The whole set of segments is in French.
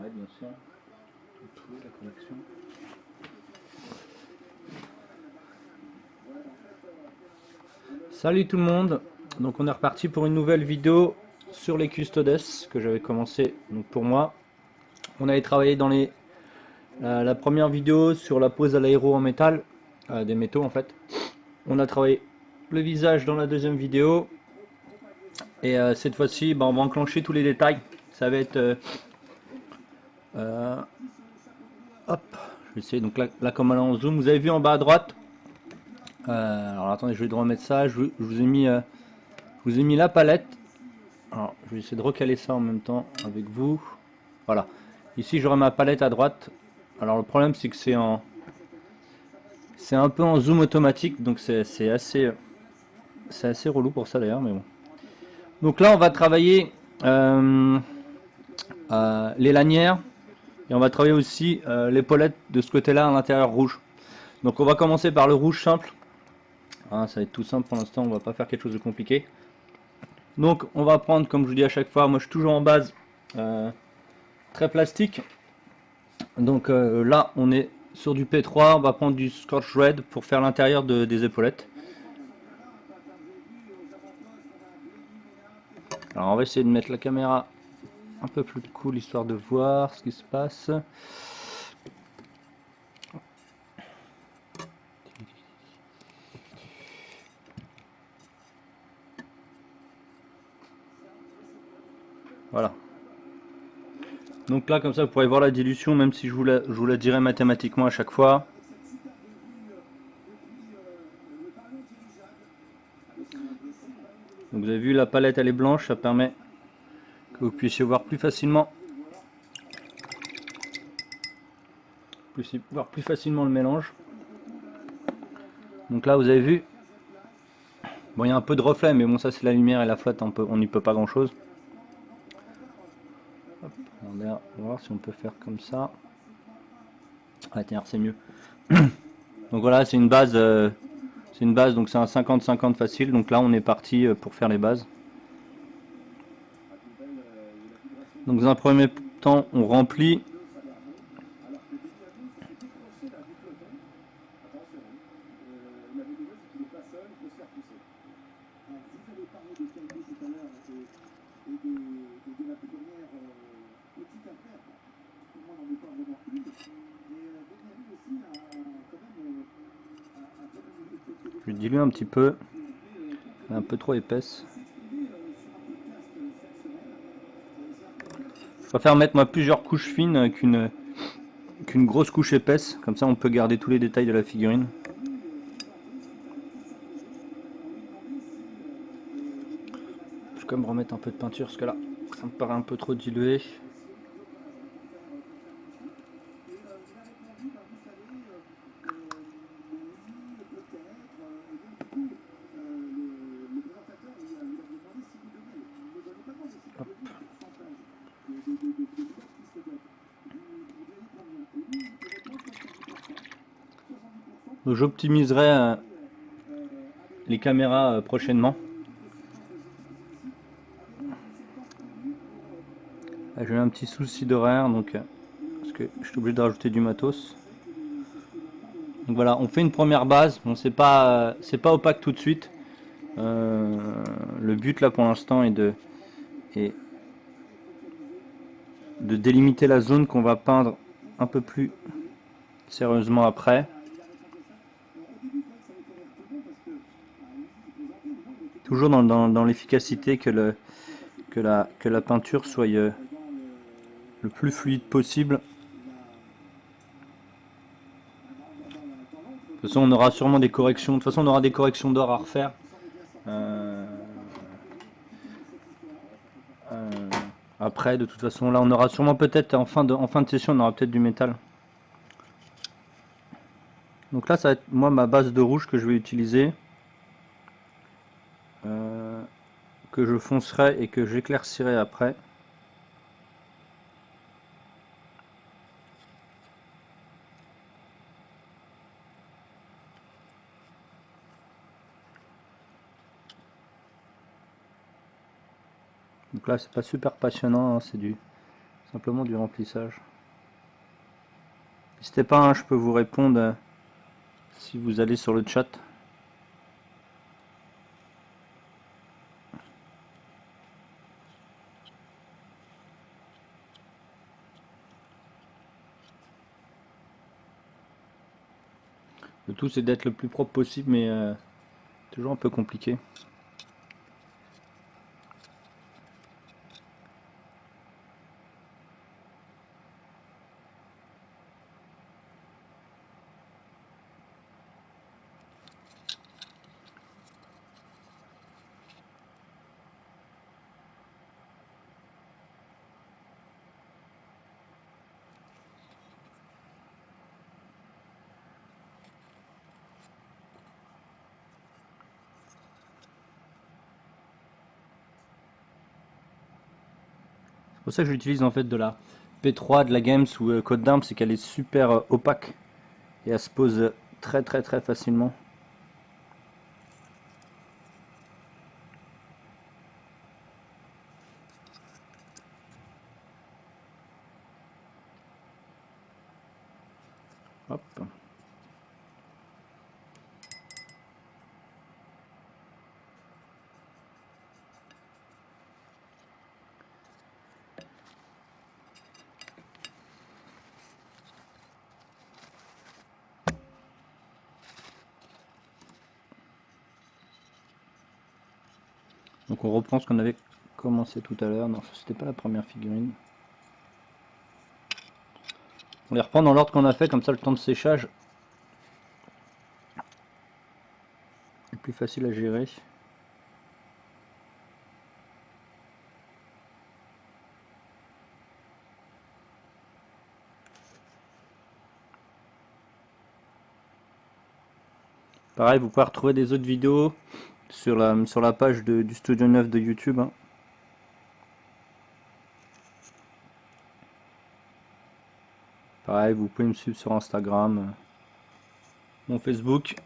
Ouais, bien sûr. Tout, la connexion. Salut tout le monde. Donc on est reparti pour une nouvelle vidéo sur les custodes que j'avais commencé. Donc pour moi, on avait travaillé dans la première vidéo sur la pose à l'aéro en métal, des métaux en fait. On a travaillé le visage dans la deuxième vidéo. Et cette fois-ci, on va enclencher tous les détails. Ça va être... hop, je vais essayer. Donc là comme elle est en zoom, vous avez vu en bas à droite. Alors attendez, je vais remettre ça. Je vous ai mis la palette. Alors, je vais essayer de recaler ça en même temps avec vous. Voilà. Ici, j'aurai ma palette à droite. Alors, le problème, c'est que c'est un peu en zoom automatique, donc c'est assez relou pour ça d'ailleurs, mais bon. Donc là, on va travailler les lanières et on va travailler aussi l'épaulette de ce côté-là à l'intérieur rouge. Donc, on va commencer par le rouge simple. Ça va être tout simple pour l'instant, on va pas faire quelque chose de compliqué. Donc, on va prendre, comme je vous dis à chaque fois, moi je suis toujours en base très plastique. Donc là, on est sur du P3, on va prendre du Scorch Red pour faire l'intérieur des épaulettes. Alors on va essayer de mettre la caméra un peu plus cool, histoire de voir ce qui se passe. Voilà. Donc là, comme ça, vous pourrez voir la dilution, même si je vous la dirai mathématiquement à chaque fois. Donc vous avez vu, la palette elle est blanche, ça permet que vous puissiez voir plus facilement. Plus facilement le mélange. Donc là, vous avez vu. Bon, il y a un peu de reflet, mais bon, ça c'est la lumière et la flotte, on n'y peut pas grand chose. Hop, on va voir si on peut faire comme ça. Ah tiens, c'est mieux. Donc voilà, c'est une base, donc c'est un 50-50 facile. Donc là, on est parti pour faire les bases. Donc dans un premier temps, on remplit. Je dilue un petit peu, elle est un peu trop épaisse. Je préfère mettre moi plusieurs couches fines qu'une grosse couche épaisse, comme ça on peut garder tous les détails de la figurine. Je vais quand même remettre un peu de peinture parce que là ça me paraît un peu trop dilué. Hop. Donc j'optimiserai les caméras prochainement. J'ai eu un petit souci d'horaire, donc parce que je suis obligé de rajouter du matos. Donc voilà, on fait une première base. Bon, c'est pas opaque tout de suite. Le but là pour l'instant est de délimiter la zone qu'on va peindre un peu plus sérieusement après. Toujours dans l'efficacité que la peinture soit le plus fluide possible. De toute façon, on aura sûrement des corrections. De toute façon, on aura des corrections d'or à refaire. Après, de toute façon, là, on aura sûrement peut-être en fin de session, on aura peut-être du métal. Donc là, ça va être moi ma base de rouge que je vais utiliser, que je foncerai et que j'éclaircirai après. Donc là, c'est pas super passionnant, hein, c'est simplement du remplissage. N'hésitez pas, hein, je peux vous répondre si vous allez sur le chat. Le tout c'est d'être le plus propre possible, mais toujours un peu compliqué. C'est pour ça que j'utilise en fait de la P3, de la Games ou Code d'Armes, c'est qu'elle est super opaque et elle se pose très facilement. Hop. Donc on reprend ce qu'on avait commencé tout à l'heure. Non, c'était pas la première figurine. On les reprend dans l'ordre qu'on a fait, comme ça le temps de séchage est plus facile à gérer. Pareil, vous pouvez retrouver des autres vidéos sur la page du Studio 9 de YouTube. Hein. Pareil, vous pouvez me suivre sur Instagram, mon Facebook.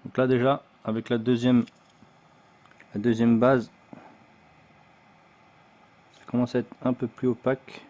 Donc là déjà, avec la deuxième base, ça commence à être un peu plus opaque.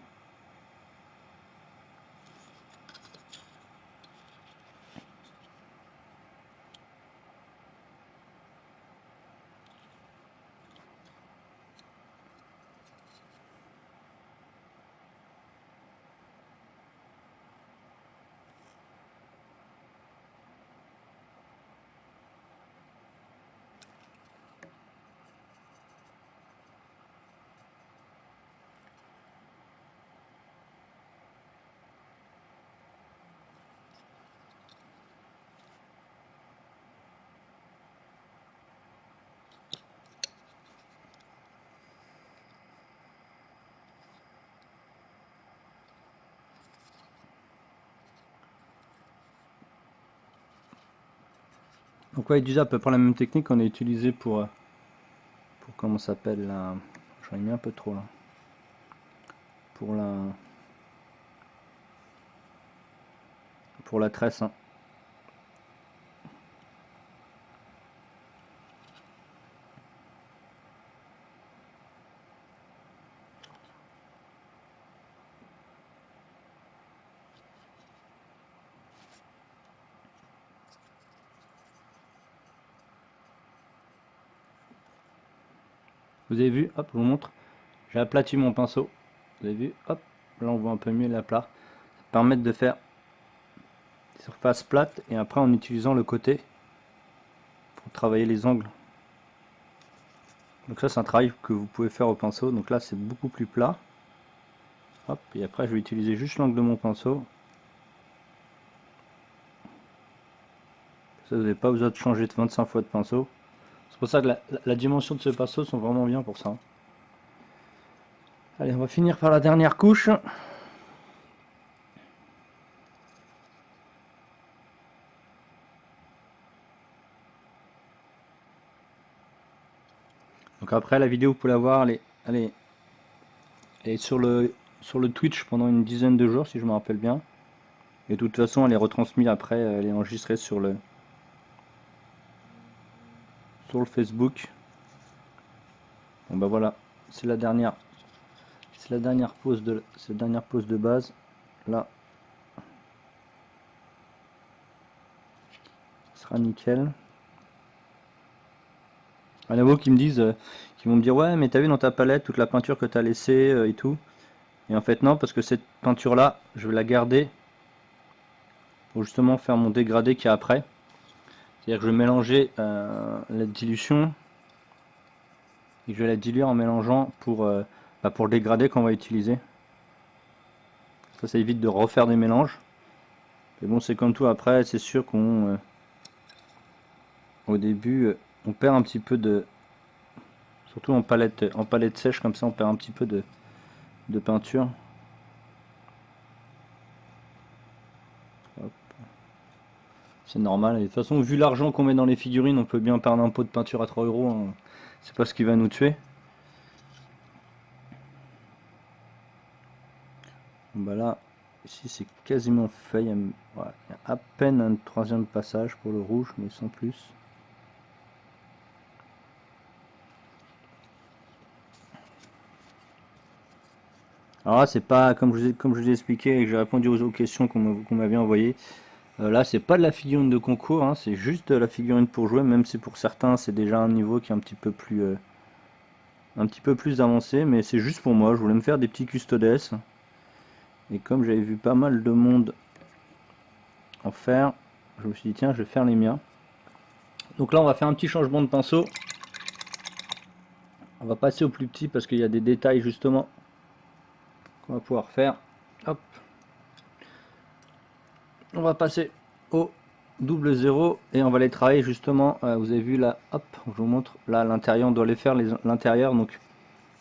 Donc ouais, déjà à peu près la même technique qu'on a utilisé pour comment ça s'appelle la... J'en ai mis un peu trop là. Pour la tresse. Hein. Vous avez vu, hop, je vous montre. J'ai aplati mon pinceau. Vous avez vu, hop, là on voit un peu mieux l'aplat. Ça permet de faire des surfaces plates et après en utilisant le côté pour travailler les angles. Donc ça c'est un travail que vous pouvez faire au pinceau. Donc là c'est beaucoup plus plat. Hop, et après je vais utiliser juste l'angle de mon pinceau. Ça vous n'avez pas besoin de changer de 25 fois de pinceau. C'est pour ça que la dimension de ce pinceau sont vraiment bien pour ça. Allez, on va finir par la dernière couche. Donc après la vidéo vous pouvez la voir, elle est sur le sur le Twitch pendant une dizaine de jours si je me rappelle bien. Et de toute façon elle est retransmise après, elle est enregistrée sur le Facebook. Bon bah voilà, c'est la dernière pause de base. Là, ce sera nickel. Il y en a beaucoup qui me disent, qui vont me dire ouais mais t'as vu dans ta palette toute la peinture que t'as laissée et tout. Et en fait non, parce que cette peinture là, je vais la garder pour justement faire mon dégradé qui est après. C'est-à-dire que je vais mélanger la dilution et je vais la diluer en mélangeant pour le dégradé qu'on va utiliser. Ça évite de refaire des mélanges. Mais bon, c'est comme tout après, c'est sûr qu'on au début on perd un petit peu de, surtout en palette sèche comme ça, on perd un petit peu de peinture. C'est normal, et de toute façon vu l'argent qu'on met dans les figurines, on peut bien perdre un pot de peinture à 3 euros, hein. C'est pas ce qui va nous tuer. Bon, bah là, ici c'est quasiment fait, il y a à peine un troisième passage pour le rouge, mais sans plus. Alors là, c'est pas comme je vous ai expliqué et que j'ai répondu aux questions qu'on m'avait envoyées. Là, c'est pas de la figurine de concours, hein, c'est juste de la figurine pour jouer, même si pour certains c'est déjà un niveau qui est un petit peu plus avancé, mais c'est juste pour moi. Je voulais me faire des petits custodes et comme j'avais vu pas mal de monde en faire, je me suis dit tiens, je vais faire les miens. Donc là, on va faire un petit changement de pinceau. On va passer au plus petit parce qu'il y a des détails justement qu'on va pouvoir faire. Hop. On va passer au double zéro et on va les travailler justement. Vous avez vu là, hop, je vous montre. Là, à l'intérieur, on doit les faire l'intérieur. Donc,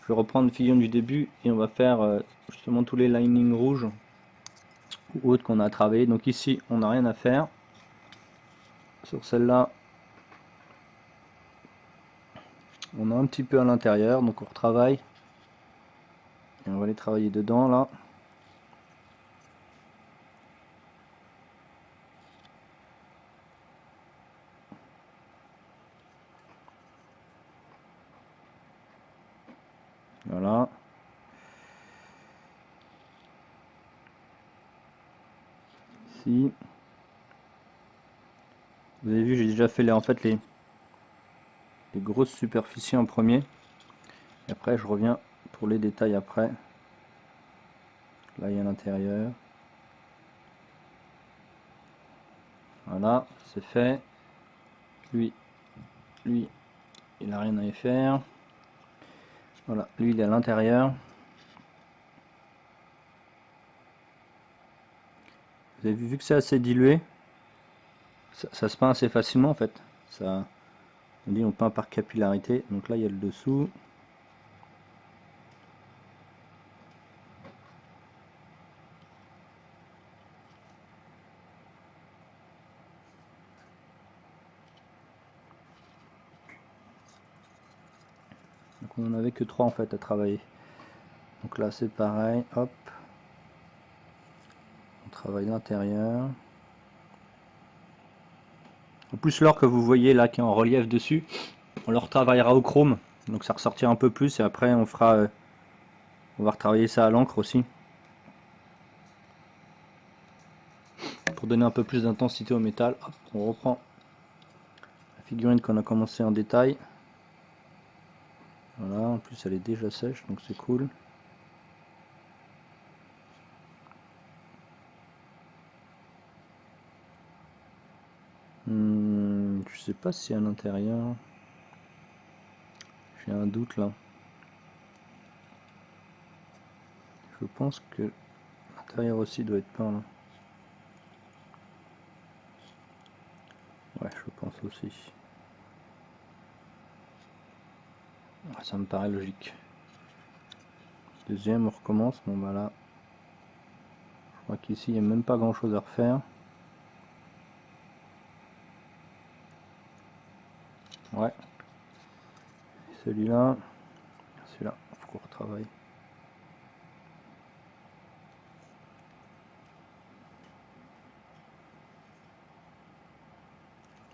je vais reprendre le figurine du début et on va faire justement tous les linings rouges ou autres qu'on a travaillé. Donc ici, on n'a rien à faire. Sur celle-là, on a un petit peu à l'intérieur, donc on retravaille. Et on va les travailler dedans là. Voilà. Ici. Vous avez vu, j'ai déjà fait les grosses superficies en premier. Et après, je reviens pour les détails après. Là, il y a l'intérieur. Voilà, c'est fait. Lui, il n'a rien à y faire. Voilà, lui, il est à l'intérieur. Vous avez vu que c'est assez dilué, ça se peint assez facilement en fait. Ça, on dit on peint par capillarité. Donc là, il y a le dessous. Donc on n'en avait que 3 en fait à travailler. Donc là, c'est pareil. Hop, on travaille l'intérieur. En plus, l'or que vous voyez là qui est en relief dessus, on le retravaillera au chrome. Donc ça ressortira un peu plus et après on fera, on va retravailler ça à l'encre aussi. Pour donner un peu plus d'intensité au métal. Hop, on reprend la figurine qu'on a commencé en détail. Voilà, en plus elle est déjà sèche, donc c'est cool. Je sais pas si à l'intérieur, j'ai un doute là. Je pense que l'intérieur aussi doit être peint là. Ouais, je pense aussi. Ouais, ça me paraît logique. Deuxième, on recommence. Bon bah là, je crois qu'ici il n'y a même pas grand chose à refaire. Ouais. Celui-là, il faut qu'on retravaille.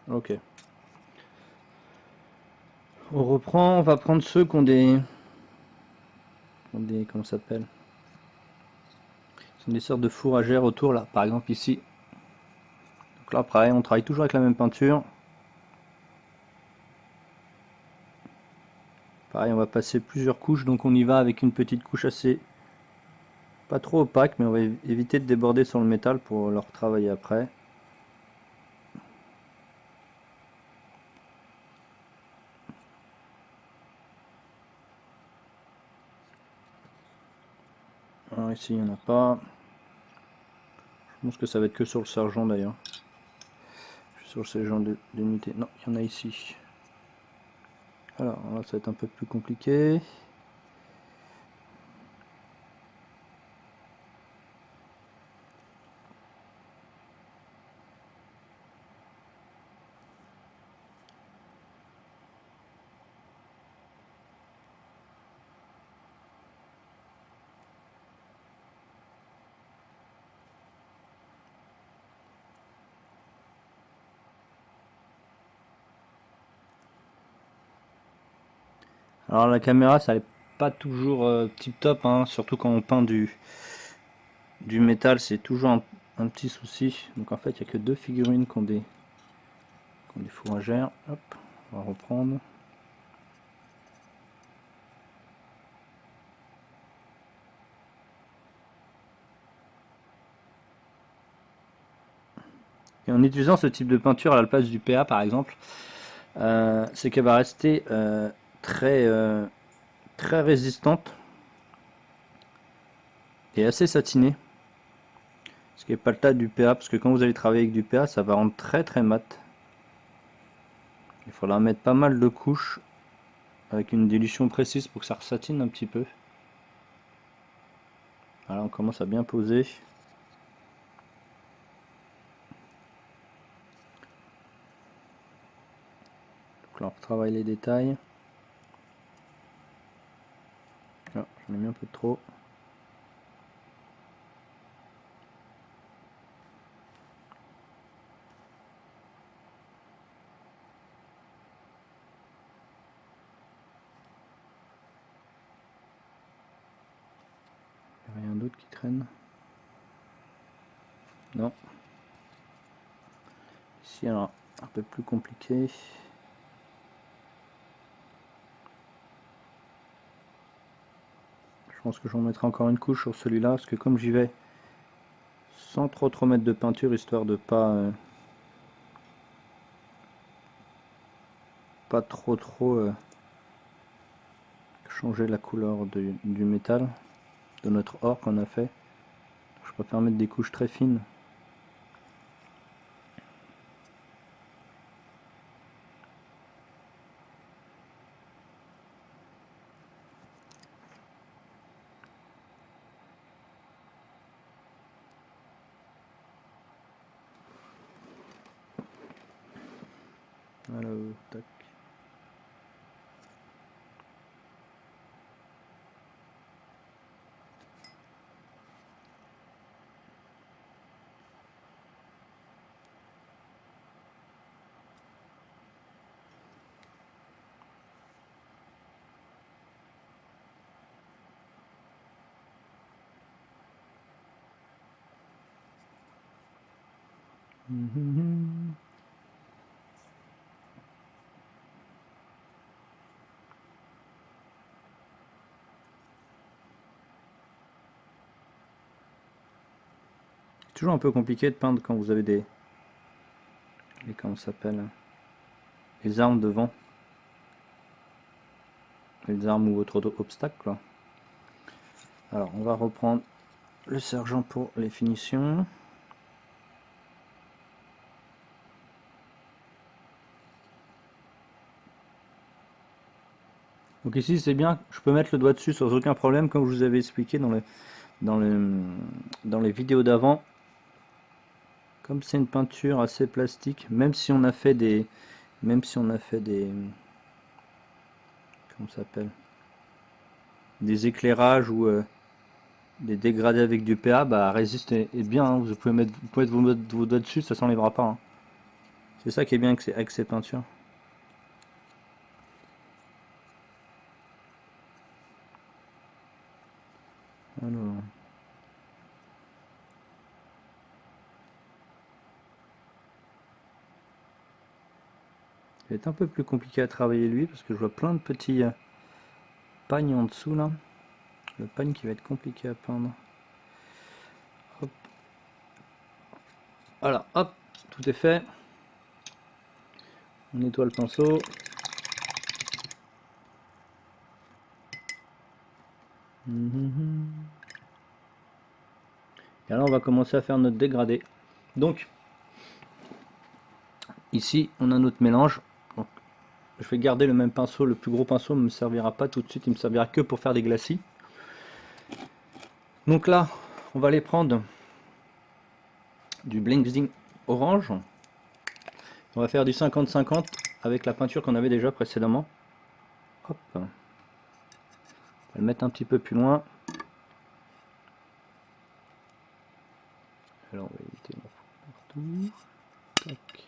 Ok. On reprend, on va prendre ceux qui ont des comment ça s'appelle? Des sortes de fourragères autour là, par exemple ici. Donc là pareil, on travaille toujours avec la même peinture. Pareil, on va passer plusieurs couches, donc on y va avec une petite couche assez pas trop opaque, mais on va éviter de déborder sur le métal pour le retravailler après. Alors ici il n'y en a pas. Je pense que ça va être que sur le sergent d'ailleurs. Sur le sergent d'unité. Non, il y en a ici. Alors là ça va être un peu plus compliqué. Alors la caméra ça n'est pas toujours tip top, hein, surtout quand on peint du métal, c'est toujours un petit souci. Donc en fait il n'y a que deux figurines qui ont des fourragères. Hop, on va reprendre. Et en utilisant ce type de peinture à la place du PA par exemple, c'est qu'elle va rester très résistante et assez satinée. Ce qui n'est pas le cas du PA, parce que quand vous allez travailler avec du PA, ça va rendre très mat. Il faudra mettre pas mal de couches avec une dilution précise pour que ça ressatine un petit peu. Voilà, on commence à bien poser. Donc là on retravaille les détails. Ah, j'en ai mis un peu de trop. Il n'y a rien d'autre qui traîne. Non. Ici alors un peu plus compliqué. Je pense que j'en mettrai encore une couche sur celui-là, parce que comme j'y vais sans trop mettre de peinture, histoire de pas trop changer la couleur du métal, de notre or qu'on a fait. Je préfère mettre des couches très fines. Voilà, tac. C'est toujours un peu compliqué de peindre quand vous avez comment ça s'appelle, les armes devant, les armes ou autres obstacles. Alors on va reprendre le sergent pour les finitions. Donc ici c'est bien, je peux mettre le doigt dessus sans aucun problème, comme je vous avais expliqué dans les vidéos d'avant. Comme c'est une peinture assez plastique, même si on a fait des comment ça s'appelle, des éclairages ou des dégradés avec du PA, bah résiste et bien, hein. Vous pouvez mettre vos doigts dessus, ça s'enlèvera pas, hein. C'est ça qui est bien avec ces peintures. Alors. Il va être un peu plus compliqué à travailler lui parce que je vois plein de petits pagnes en dessous là. Le pagne qui va être compliqué à peindre. Hop. Voilà, hop, tout est fait. On nettoie le pinceau. Et là on va commencer à faire notre dégradé. Donc ici on a notre mélange. Donc, je vais garder le même pinceau, le plus gros pinceau ne me servira pas tout de suite, il me servira que pour faire des glacis. Donc là on va aller prendre du Blendzing orange. On va faire du 50-50 avec la peinture qu'on avait déjà précédemment. Hop. On va le mettre un petit peu plus loin. Alors on va éviter partout. Tac.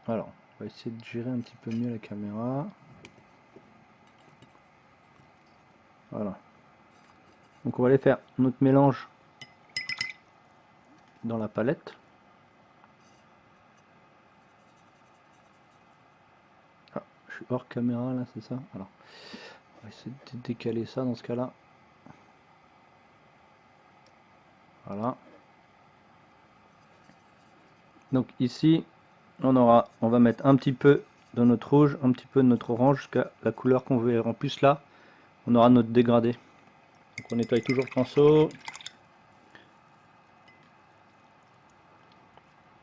Alors, on va essayer de gérer un petit peu mieux la caméra. Voilà. Donc on va aller faire notre mélange dans la palette. Ah, je suis hors caméra là, c'est ça? Alors, on va essayer de décaler ça dans ce cas-là. Voilà. Donc ici, on va mettre un petit peu de notre rouge, un petit peu de notre orange jusqu'à la couleur qu'on veut. En plus là, on aura notre dégradé. Donc on nettoie toujours le pinceau.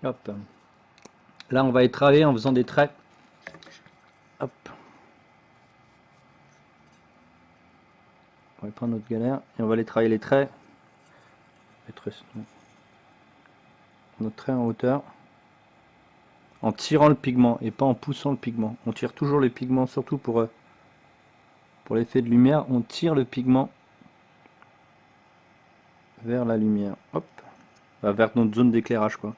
Hop. Là, on va y travailler en faisant des traits. Hop. On va prendre notre galère et on va aller travailler les traits. Notre trait en hauteur. En tirant le pigment et pas en poussant le pigment. On tire toujours les pigments, surtout pour l'effet de lumière. On tire le pigment vers la lumière. Hop. Enfin, vers notre zone d'éclairage, quoi.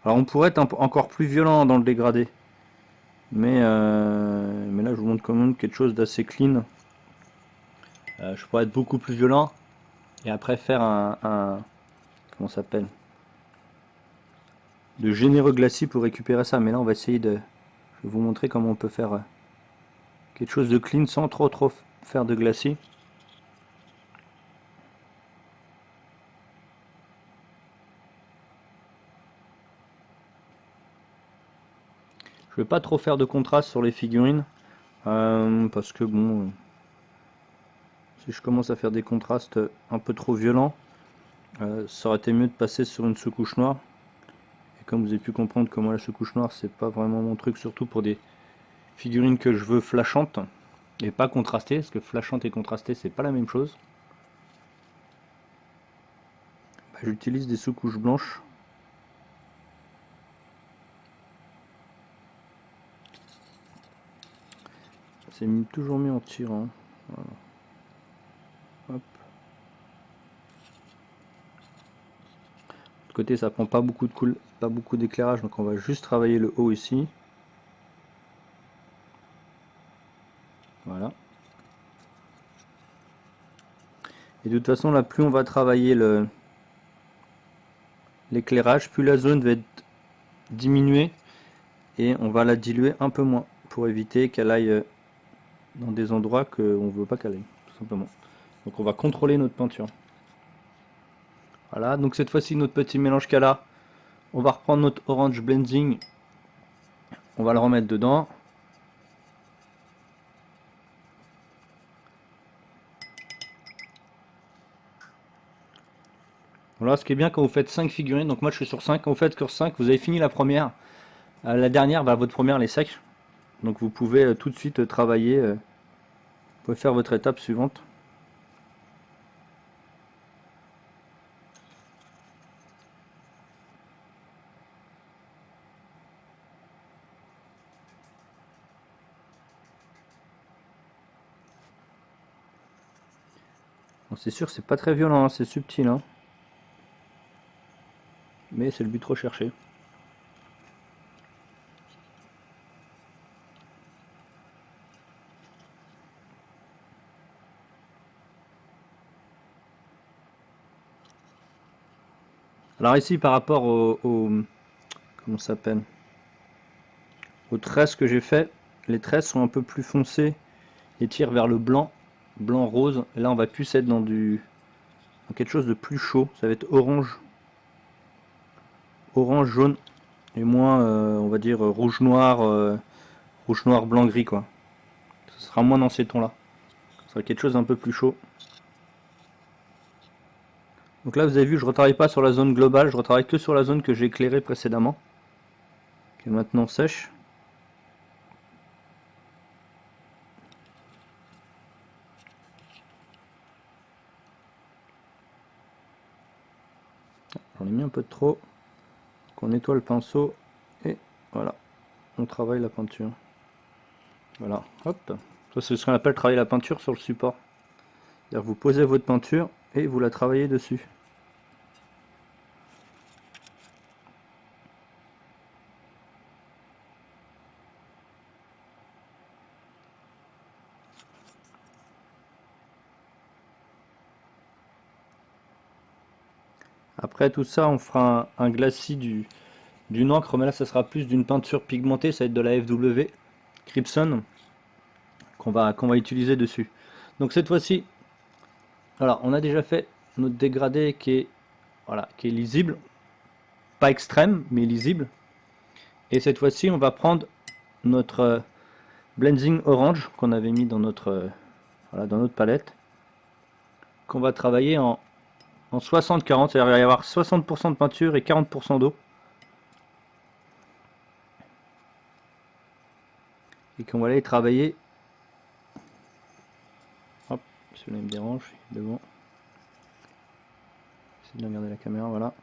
Alors on pourrait être encore plus violent dans le dégradé. Mais là, je vous montre quand même quelque chose d'assez clean. Je pourrais être beaucoup plus violent. Et après faire comment ça s'appelle? De généreux glacis pour récupérer ça. Mais là, on va essayer de... Je vais vous montrer comment on peut faire quelque chose de clean sans trop faire de glacis. Je vais pas trop faire de contraste sur les figurines. Parce que bon... si je commence à faire des contrastes un peu trop violents, ça aurait été mieux de passer sur une sous-couche noire. Et comme vous avez pu comprendre que moi la sous-couche noire c'est pas vraiment mon truc, surtout pour des figurines que je veux flashantes et pas contrastées, parce que flashante et contrastée c'est pas la même chose. Bah, j'utilise des sous-couches blanches. C'est toujours mieux en tirant. Voilà. Hop. De côté ça prend pas beaucoup d'éclairage, donc on va juste travailler le haut ici. Voilà. Et de toute façon là, plus on va travailler l'éclairage, plus la zone va être diminuée et on va la diluer un peu moins pour éviter qu'elle aille dans des endroits qu'on ne veut pas qu'elle aille, tout simplement. Donc on va contrôler notre peinture. Voilà, donc cette fois-ci notre petit mélange qu'elle a, on va reprendre notre orange blending, on va le remettre dedans. Voilà, ce qui est bien quand vous faites 5 figurines, donc moi je suis sur 5, quand vous faites sur 5, vous avez fini la première, la dernière, votre première elle est sec, donc vous pouvez tout de suite travailler, vous pouvez faire votre étape suivante. Bon, c'est sûr, c'est pas très violent, hein, c'est subtil, hein. Mais c'est le but recherché. Alors ici, par rapport comment ça s'appelle, aux tresses que j'ai fait, les tresses sont un peu plus foncées et tirent vers le blanc, blanc rose. Et là, on va plus être dans quelque chose de plus chaud. Ça va être orange, orange, jaune et moins, on va dire rouge noir, blanc gris quoi. Ce sera moins dans ces tons-là. Ce sera quelque chose d'un peu plus chaud. Donc là, vous avez vu, je ne retravaille pas sur la zone globale, je retravaille que sur la zone que j'ai éclairée précédemment, qui est maintenant sèche. J'en ai mis un peu de trop. Donc on nettoie le pinceau et voilà, on travaille la peinture. Voilà, hop. Ça c'est ce qu'on appelle travailler la peinture sur le support. C'est-à-dire vous posez votre peinture et vous la travaillez dessus. Après tout ça, on fera un glacis d'une encre, mais là ça sera plus d'une peinture pigmentée, ça va être de la FW Crimson qu'on va utiliser dessus. Donc cette fois-ci, alors on a déjà fait notre dégradé qui est lisible, pas extrême mais lisible. Et cette fois-ci, on va prendre notre blending orange qu'on avait mis dans voilà, dans notre palette, qu'on va travailler en 60-40, c'est-à-dire il va y avoir 60% de peinture et 40% d'eau. Et qu'on va aller travailler. Hop, celui-là il me dérange, devant. J'essaie de regarder la caméra, voilà.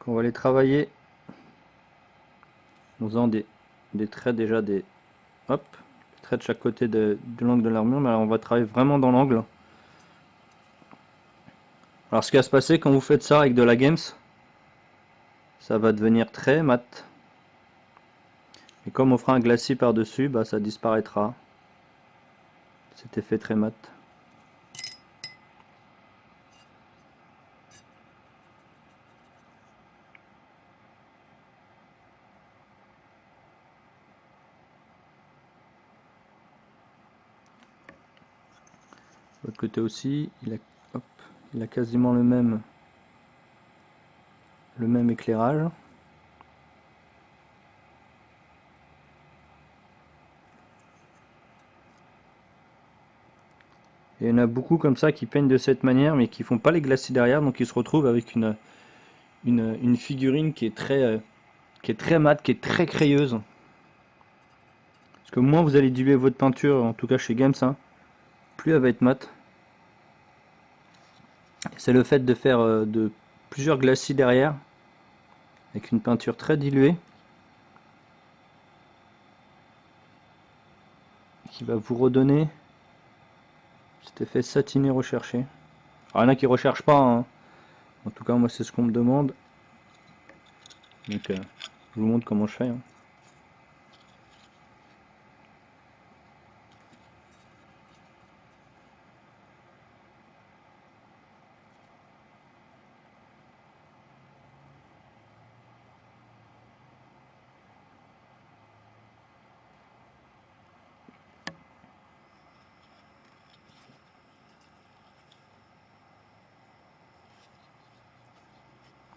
Qu'on va aller travailler en faisant des traits déjà, hop, des traits de chaque côté de l'angle de l'armure, mais alors on va travailler vraiment dans l'angle. Alors ce qui va se passer quand vous faites ça avec de la Games, ça va devenir très mat. Et comme on fera un glacis par-dessus, bah, ça disparaîtra. Cet effet très mat. De l'autre côté aussi, il a quasiment le même éclairage. Et il y en a beaucoup comme ça qui peignent de cette manière, mais qui font pas les glacis derrière, donc ils se retrouvent avec une figurine qui est très mate, qui est très crayeuse. Parce que moins vous allez diluer votre peinture, en tout cas chez Games, hein, plus elle va être mate. C'est le fait de faire de plusieurs glacis derrière, avec une peinture très diluée, qui va vous redonner cet effet satiné recherché. Alors, il y en a qui recherchent pas, hein. En tout cas moi c'est ce qu'on me demande. Donc je vous montre comment je fais, hein.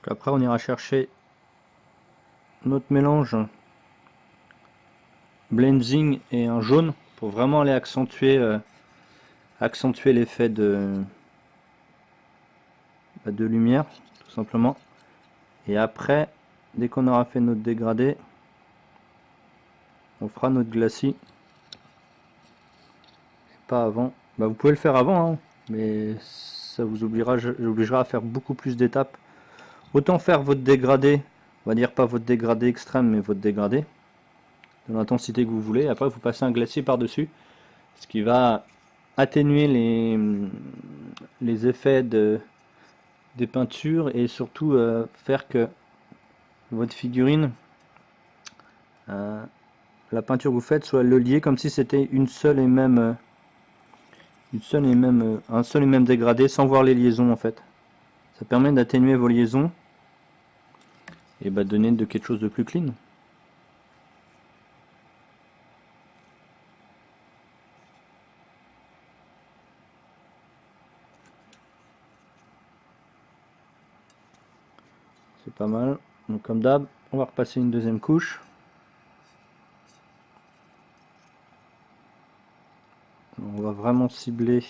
Donc après on ira chercher notre mélange blending et un jaune pour vraiment aller accentuer l'effet de lumière tout simplement. Et après, dès qu'on aura fait notre dégradé, on fera notre glacis. Pas avant. Bah, vous pouvez le faire avant, hein, mais ça vous obligera à faire beaucoup plus d'étapes. Autant faire votre dégradé, on va dire pas votre dégradé extrême, mais votre dégradé de l'intensité que vous voulez. Après, vous passez un glacier par-dessus, ce qui va atténuer les effets des peintures et surtout faire que votre figurine, la peinture que vous faites soit le lié comme si c'était une seule et même, un seul et même dégradé sans voir les liaisons en fait. Ça permet d'atténuer vos liaisons et bah, donner de quelque chose de plus clean. C'est pas mal. Donc comme d'hab, on va repasser une deuxième couche. On va vraiment cibler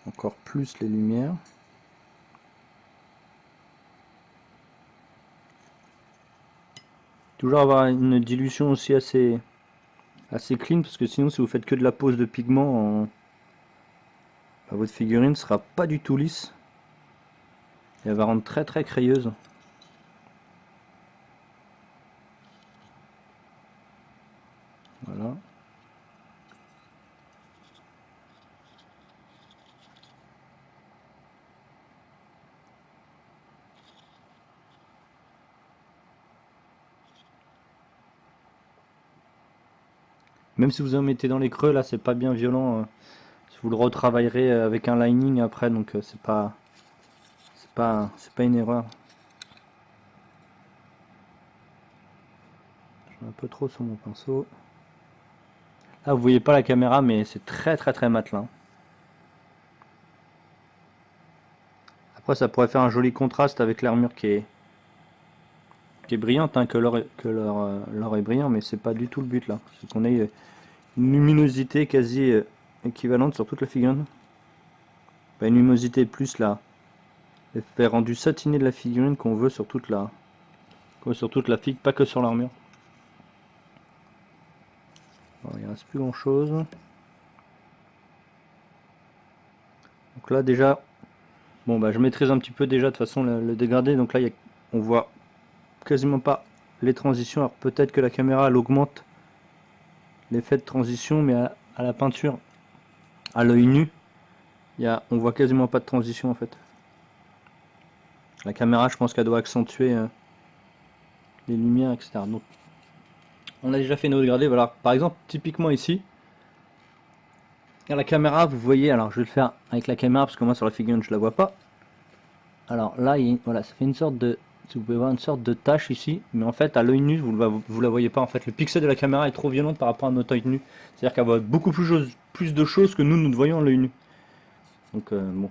encore plus les lumières. Toujours avoir une dilution aussi assez clean, parce que sinon si vous faites que de la pose de pigments, votre figurine sera pas du tout lisse. Et elle va rendre très très crayeuse. Voilà. Même si vous en mettez dans les creux, là c'est pas bien violent. Vous le retravaillerez avec un lining après, donc c'est pas une erreur. Je mets un peu trop sur mon pinceau. Là vous voyez pas la caméra, mais c'est très très très mat là. Après ça pourrait faire un joli contraste avec l'armure qui est brillante, hein, que l'or est brillant, mais c'est pas du tout le but là. C'est qu'on ait une luminosité quasi équivalente sur toute la figurine. Pas une luminosité plus là, l'effet rendu satiné de la figurine qu'on veut sur toute la figue, pas que sur l'armure. Il ne reste plus grand chose. Donc là déjà, bon bah je maîtrise un petit peu déjà de toute façon le dégradé, donc là on voit quasiment pas les transitions. Alors peut-être que la caméra elle augmente l'effet de transition, mais à la peinture, à l'œil nu, on voit quasiment pas de transition en fait. La caméra, je pense qu'elle doit accentuer les lumières, etc. Donc on a déjà fait nos dégradés. Voilà, par exemple, typiquement ici, à la caméra, vous voyez, alors je vais le faire avec la caméra parce que moi sur la figurine je la vois pas. Alors là, voilà, ça fait une sorte de, vous pouvez voir une sorte de tache ici, mais en fait à l'œil nu vous la voyez pas. En fait, le pixel de la caméra est trop violent par rapport à notre œil nu. C'est-à-dire qu'elle voit beaucoup plus de choses que nous ne voyons à l'œil nu. Donc bon,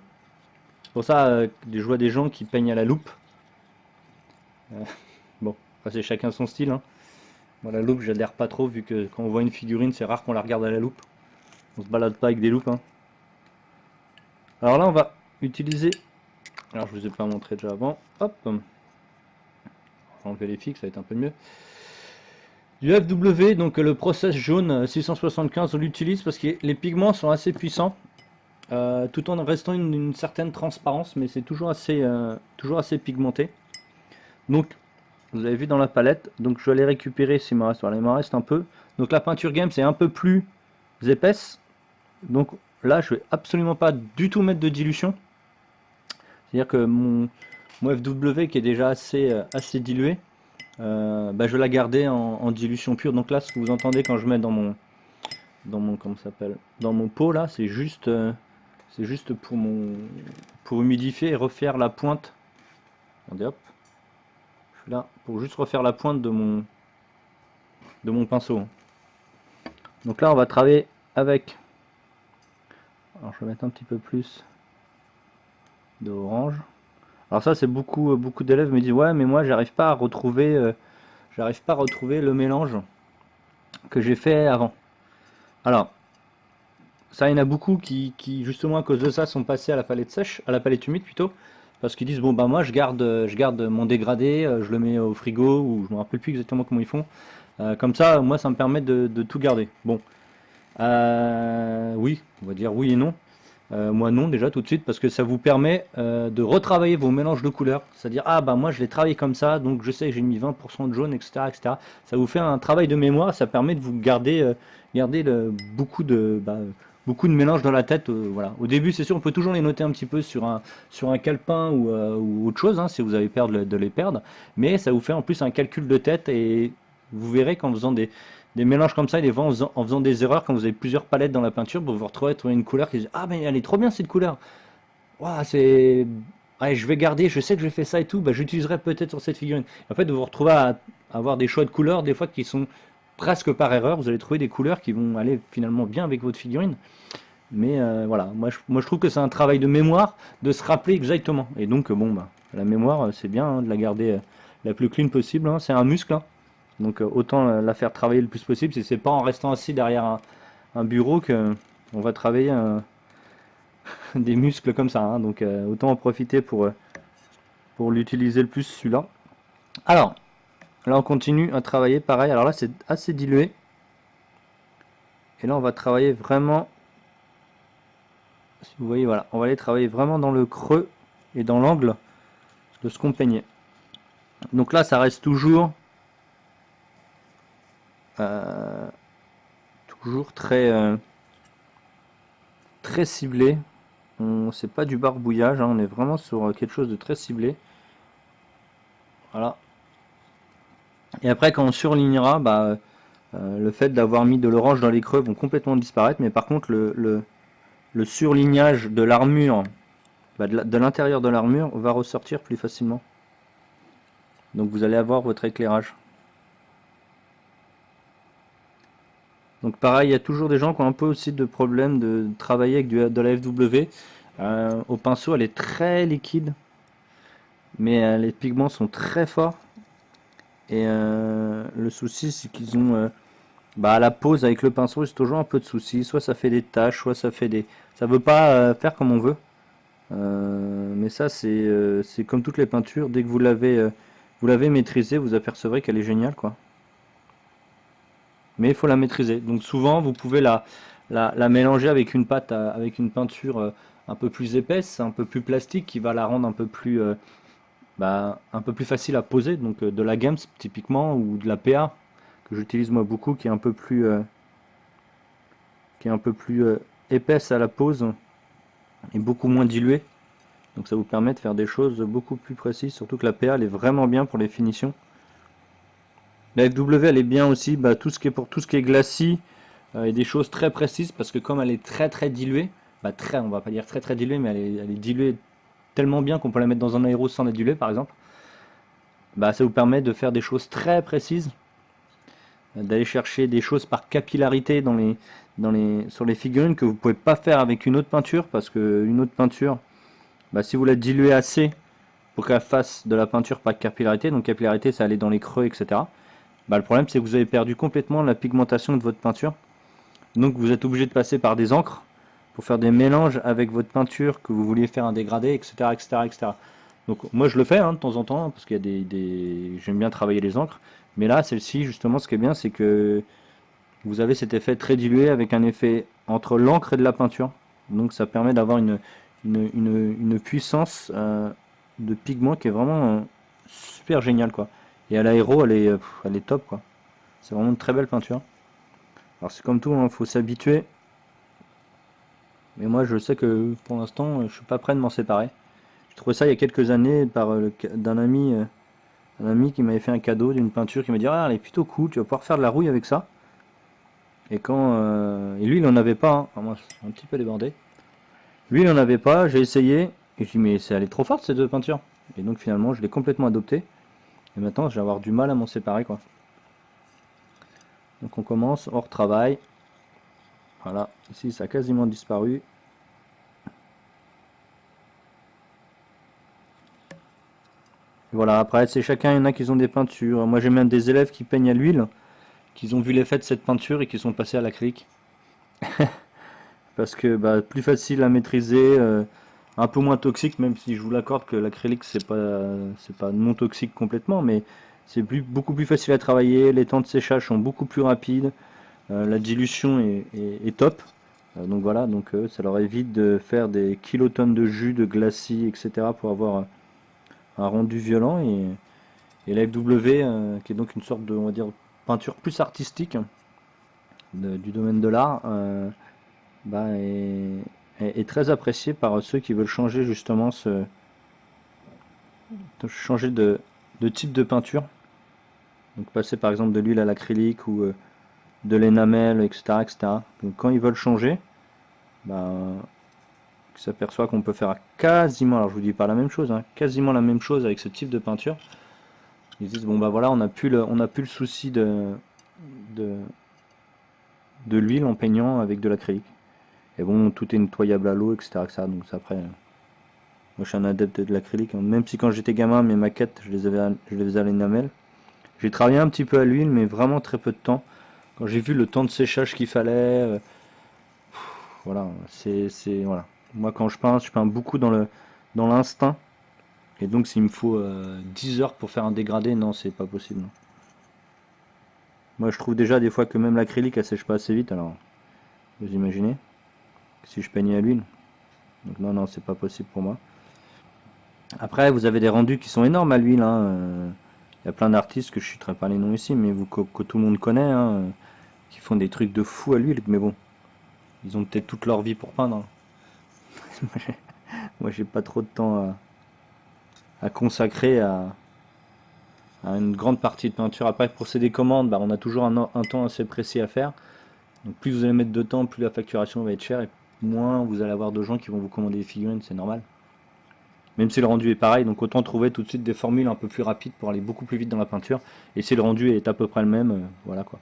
c'est pour ça que je vois des gens qui peignent à la loupe. Bon, c'est chacun son style. Hein. Moi la loupe, j'adhère pas trop vu que quand on voit une figurine, c'est rare qu'on la regarde à la loupe. On se balade pas avec des loupes. Hein. Alors là, on va utiliser. Alors je vous ai pas montré déjà avant. Hop. On va enlever les fixes, ça va être un peu mieux. Du FW, donc le process jaune 675, on l'utilise parce que les pigments sont assez puissants, tout en restant une certaine transparence, mais c'est toujours assez pigmenté. Donc, vous avez vu dans la palette, donc je vais aller récupérer s'il me reste, voilà, il m'en reste un peu. Donc la peinture game c'est un peu plus épaisse, donc là je vais absolument pas du tout mettre de dilution. C'est-à-dire que mon FW qui est déjà assez dilué, je vais la garder en dilution pure. Donc là, ce que vous entendez quand je mets dans mon pot là, c'est juste pour humidifier et refaire la pointe. Regardez, hop, je suis là pour juste refaire la pointe de mon pinceau. Donc là, on va travailler avec. Alors, je vais mettre un petit peu plus d'orange. Alors ça, c'est beaucoup d'élèves me disent ouais, mais moi, j'arrive pas à retrouver le mélange que j'ai fait avant. Alors, ça, il y en a beaucoup qui justement à cause de ça sont passés à la palette sèche, à la palette humide plutôt, parce qu'ils disent bon bah moi je garde mon dégradé, je le mets au frigo ou je me rappelle plus exactement comment ils font. Comme ça, moi ça me permet de tout garder. Bon, oui, on va dire oui et non. Moi non déjà tout de suite parce que ça vous permet de retravailler vos mélanges de couleurs, c'est-à-dire ah bah moi je l'ai travaillé comme ça donc je sais que j'ai mis 20% de jaune etc., etc. Ça vous fait un travail de mémoire, ça permet de vous garder beaucoup beaucoup de mélange dans la tête. Voilà. Au début, c'est sûr, on peut toujours les noter un petit peu sur un calepin ou autre chose, hein, si vous avez peur de les perdre. Mais ça vous fait en plus un calcul de tête et vous verrez qu'en faisant des mélanges comme ça, et des fois en faisant des erreurs, quand vous avez plusieurs palettes dans la peinture, vous vous retrouvez à trouver une couleur qui dit ah mais elle est trop bien cette couleur. Ouah, c'est ouais, je vais garder, je sais que j'ai fait ça et tout, bah, j'utiliserai peut-être sur cette figurine. En fait, vous vous retrouvez à avoir des choix de couleurs, des fois qui sont presque par erreur. Vous allez trouver des couleurs qui vont aller finalement bien avec votre figurine. Mais voilà, moi je trouve que c'est un travail de mémoire, de se rappeler exactement. Et donc, bon, bah, la mémoire, c'est bien hein, de la garder la plus clean possible, hein. C'est un muscle, hein. Donc, autant la faire travailler le plus possible. Si c'est pas en restant assis derrière un bureau que on va travailler des muscles comme ça, hein. Donc, autant en profiter pour l'utiliser le plus celui-là. Alors, là on continue à travailler pareil. Alors là, c'est assez dilué. Et là, on va travailler vraiment. Si vous voyez, voilà, on va aller travailler vraiment dans le creux et dans l'angle de ce qu'on peignait. Donc là, ça reste toujours très ciblé. C'est pas du barbouillage, hein, on est vraiment sur quelque chose de très ciblé. Voilà. Et après, quand on surlignera, bah, le fait d'avoir mis de l'orange dans les creux vont complètement disparaître. Mais par contre, le surlignage de l'armure, bah, de l'intérieur de l'armure, va ressortir plus facilement. Donc vous allez avoir votre éclairage. Donc pareil, il y a toujours des gens qui ont un peu aussi de problème de travailler avec de la FW. Au pinceau, elle est très liquide, mais les pigments sont très forts. Et le souci, c'est qu'ils ont, bah, à la pose avec le pinceau, c'est toujours un peu de souci. Soit ça fait des taches, soit ça fait des, ça veut pas faire comme on veut. Mais ça, c'est comme toutes les peintures. Dès que vous l'avez maîtrisée, vous apercevrez qu'elle est géniale, quoi. Mais il faut la maîtriser. Donc souvent, vous pouvez la mélanger avec une pâte, avec une peinture un peu plus épaisse, un peu plus plastique, qui va la rendre un peu plus facile à poser. Donc de la Games typiquement, ou de la PA, que j'utilise moi beaucoup, qui est un peu plus épaisse à la pose et beaucoup moins diluée. Donc ça vous permet de faire des choses beaucoup plus précises, surtout que la PA elle est vraiment bien pour les finitions. La FW elle est bien aussi, bah, pour tout ce qui est glacis et des choses très précises, parce que comme elle est très diluée, bah on va pas dire très diluée, mais elle est diluée tellement bien qu'on peut la mettre dans un aéro sans la diluer par exemple. Bah ça vous permet de faire des choses très précises, d'aller chercher des choses par capillarité sur les figurines que vous pouvez pas faire avec une autre peinture, parce que une autre peinture, bah, si vous la diluez assez pour qu'elle fasse de la peinture par capillarité, donc capillarité c'est aller dans les creux, etc. Bah, le problème c'est que vous avez perdu complètement la pigmentation de votre peinture. Donc vous êtes obligé de passer par des encres pour faire des mélanges avec votre peinture que vous vouliez faire un dégradé, etc. etc. Donc moi je le fais hein, de temps en temps, parce qu'il y a j'aime bien travailler les encres. Mais là, celle-ci, justement, ce qui est bien, c'est que vous avez cet effet très dilué avec un effet entre l'encre et de la peinture. Donc ça permet d'avoir une puissance de pigment qui est vraiment super géniale, quoi. Et à l'aéro, elle est top, quoi. C'est vraiment une très belle peinture. Alors c'est comme tout, hein, faut s'habituer. Mais moi je sais que pour l'instant je suis pas prêt de m'en séparer. J'ai trouvé ça il y a quelques années d'un ami, un ami qui m'avait fait un cadeau d'une peinture qui m'a dit ah elle est plutôt cool, tu vas pouvoir faire de la rouille avec ça. Et lui il en avait pas, hein. Enfin, moi je suis un petit peu débordé. Lui il en avait pas, j'ai essayé et je dis mais elle est trop forte cette peinture. Et donc finalement je l'ai complètement adopté. Et maintenant je vais avoir du mal à m'en séparer, quoi. Donc on commence, on retravaille. Voilà, ici ça a quasiment disparu. Voilà, après c'est chacun, il y en a qui ont des peintures. Moi j'ai même des élèves qui peignent à l'huile, qui ont vu l'effet de cette peinture et qui sont passés à l'acrylique. Parce que bah, plus facile à maîtriser, un peu moins toxique, même si je vous l'accorde que l'acrylique c'est pas non toxique complètement, mais c'est beaucoup plus facile à travailler, les temps de séchage sont beaucoup plus rapides, la dilution est top. Donc voilà, donc ça leur évite de faire des kilotonnes de jus, de glacis, etc. pour avoir un rendu violent. Et la FW, qui est donc une sorte de, on va dire, peinture plus artistique du domaine de l'art, bah, est très apprécié par ceux qui veulent changer justement changer de type de peinture. Donc passer par exemple de l'huile à l'acrylique ou de l'énamel, etc., etc. Donc quand ils veulent changer, bah, ils s'aperçoivent qu'on peut faire quasiment, alors je vous dis pas la même chose, hein, quasiment la même chose avec ce type de peinture. Ils disent bon bah voilà, on a plus le souci de, de l'huile en peignant avec de l'acrylique. Et bon, tout est nettoyable à l'eau, etc., etc. Donc ça, après, moi je suis un adepte de l'acrylique, hein. Même si quand j'étais gamin, mes maquettes, je les faisais à l'énamel. J'ai travaillé un petit peu à l'huile, mais vraiment très peu de temps. Quand j'ai vu le temps de séchage qu'il fallait, voilà, voilà. Moi quand je peins beaucoup dans l'instinct. Et donc s'il me faut 10 heures pour faire un dégradé, non, c'est pas possible, non. Moi je trouve déjà des fois que même l'acrylique elle sèche pas assez vite, alors vous imaginez si je peignais à l'huile. Donc non, non, c'est pas possible pour moi. Après, vous avez des rendus qui sont énormes à l'huile, hein. Il y a plein d'artistes que je ne citerai pas les noms ici, mais que tout le monde connaît, hein, qui font des trucs de fou à l'huile. Mais bon, ils ont peut-être toute leur vie pour peindre, hein. Moi, j'ai pas trop de temps à consacrer à une grande partie de peinture. Après, pour ces commandes, bah, on a toujours un temps assez précis à faire. Donc plus vous allez mettre de temps, plus la facturation va être chère et moins vous allez avoir de gens qui vont vous commander des figurines, c'est normal. Même si le rendu est pareil, donc autant trouver tout de suite des formules un peu plus rapides pour aller beaucoup plus vite dans la peinture. Et si le rendu est à peu près le même, voilà quoi.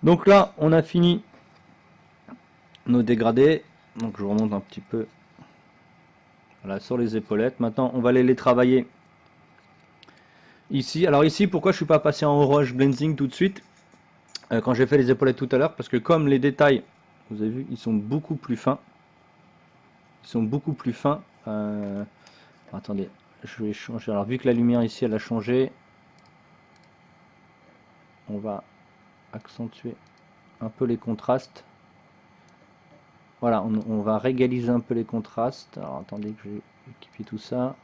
Donc là, on a fini nos dégradés. Donc je remonte un petit peu, voilà, sur les épaulettes. Maintenant, on va aller les travailler ici. Alors ici, pourquoi je suis pas passé en rouge blending tout de suite quand j'ai fait les épaulettes tout à l'heure? Parce que comme les détails, vous avez vu, ils sont beaucoup plus fins. Ils sont beaucoup plus fins. Attendez, je vais changer. Alors vu que la lumière ici, elle a changé, on va accentuer un peu les contrastes. Voilà, on va régaliser un peu les contrastes. Alors attendez que je vais équiper tout ça.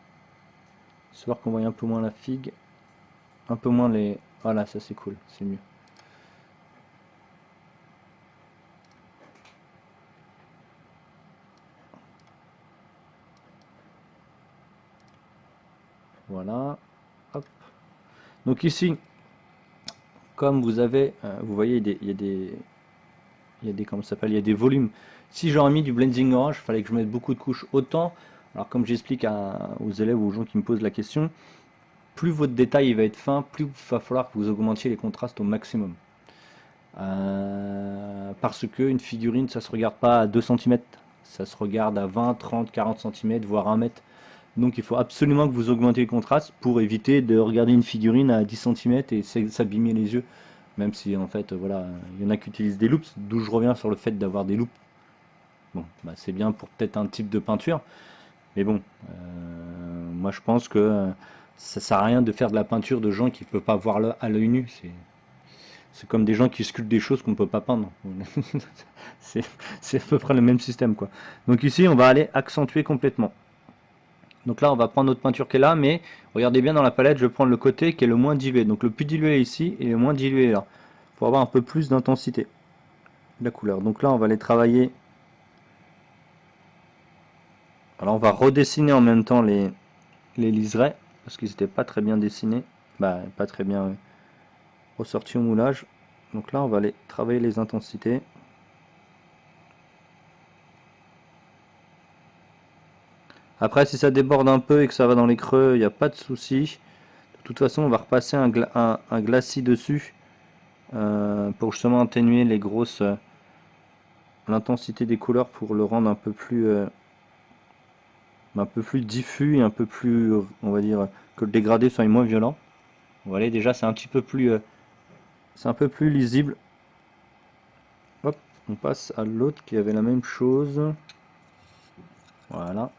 Histoire qu'on voit un peu moins la figue. Un peu moins les... Voilà, ça c'est cool, c'est mieux. Voilà. Hop. Donc ici, comme vous avez... vous voyez, il y a des... Il y a des... Comment ça s'appelle? Il y a des volumes. Si j'aurais mis du blending orange, il fallait que je mette beaucoup de couches. Autant, alors comme j'explique aux élèves ou aux gens qui me posent la question, plus votre détail il va être fin, plus il va falloir que vous augmentiez les contrastes au maximum. Parce qu'une figurine, ça se regarde pas à 2 cm, ça se regarde à 20, 30, 40 cm, voire 1 mètre. Donc il faut absolument que vous augmentiez le contraste pour éviter de regarder une figurine à 10 cm et s'abîmer les yeux. Même si en fait, voilà, il y en a qui utilisent des loupes, d'où je reviens sur le fait d'avoir des loupes. Bon, bah, c'est bien pour peut-être un type de peinture, mais bon, moi je pense que ça sert à rien de faire de la peinture de gens qui ne peuvent pas voir à l'œil nu. C'est comme des gens qui sculptent des choses qu'on ne peut pas peindre. c'est à peu près le même système, quoi. Donc ici, on va aller accentuer complètement. Donc là, on va prendre notre peinture qui est là, mais regardez bien dans la palette, je vais prendre le côté qui est le moins dilué. Donc le plus dilué est ici et le moins dilué est là, pour avoir un peu plus d'intensité de la couleur. Donc là, on va aller travailler. Alors on va redessiner en même temps les liserés, parce qu'ils n'étaient pas très bien dessinés, bah pas très bien ressortis au moulage. Donc là, on va aller travailler les intensités. Après, si ça déborde un peu et que ça va dans les creux, il n'y a pas de souci. De toute façon, on va repasser un glacis dessus pour justement atténuer les grosses, l'intensité des couleurs pour le rendre un peu plus diffus et un peu plus, on va dire, que le dégradé soit moins violent. Vous voyez, déjà, c'est un peu plus lisible. Hop, on passe à l'autre qui avait la même chose. Voilà.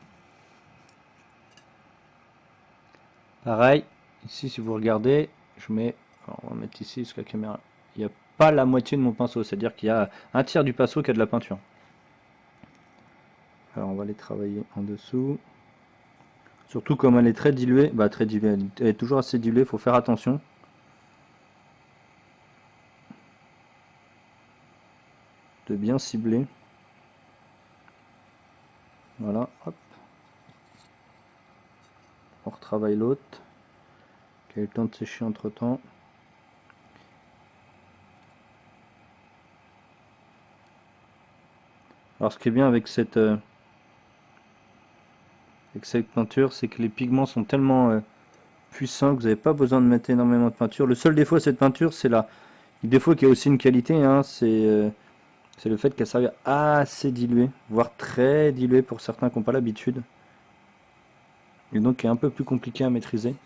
Pareil, ici, si vous regardez, je mets, alors on va mettre ici parce que la caméra, il n'y a pas la moitié de mon pinceau, c'est-à-dire qu'il y a un tiers du pinceau qui a de la peinture. Alors on va les travailler en dessous. Surtout comme elle est très diluée, bah très diluée, elle est toujours assez diluée, il faut faire attention. De bien cibler. Voilà, hop. On retravaille l'autre, qui a eu le temps de sécher entre temps. Alors ce qui est bien avec cette peinture, c'est que les pigments sont tellement puissants que vous n'avez pas besoin de mettre énormément de peinture. Le seul défaut de cette peinture, c'est là. Le défaut qui a aussi une qualité, hein, c'est le fait qu'elle s'avère assez diluée, voire très diluée pour certains qui n'ont pas l'habitude. Et donc qui est un peu plus compliqué à maîtriser.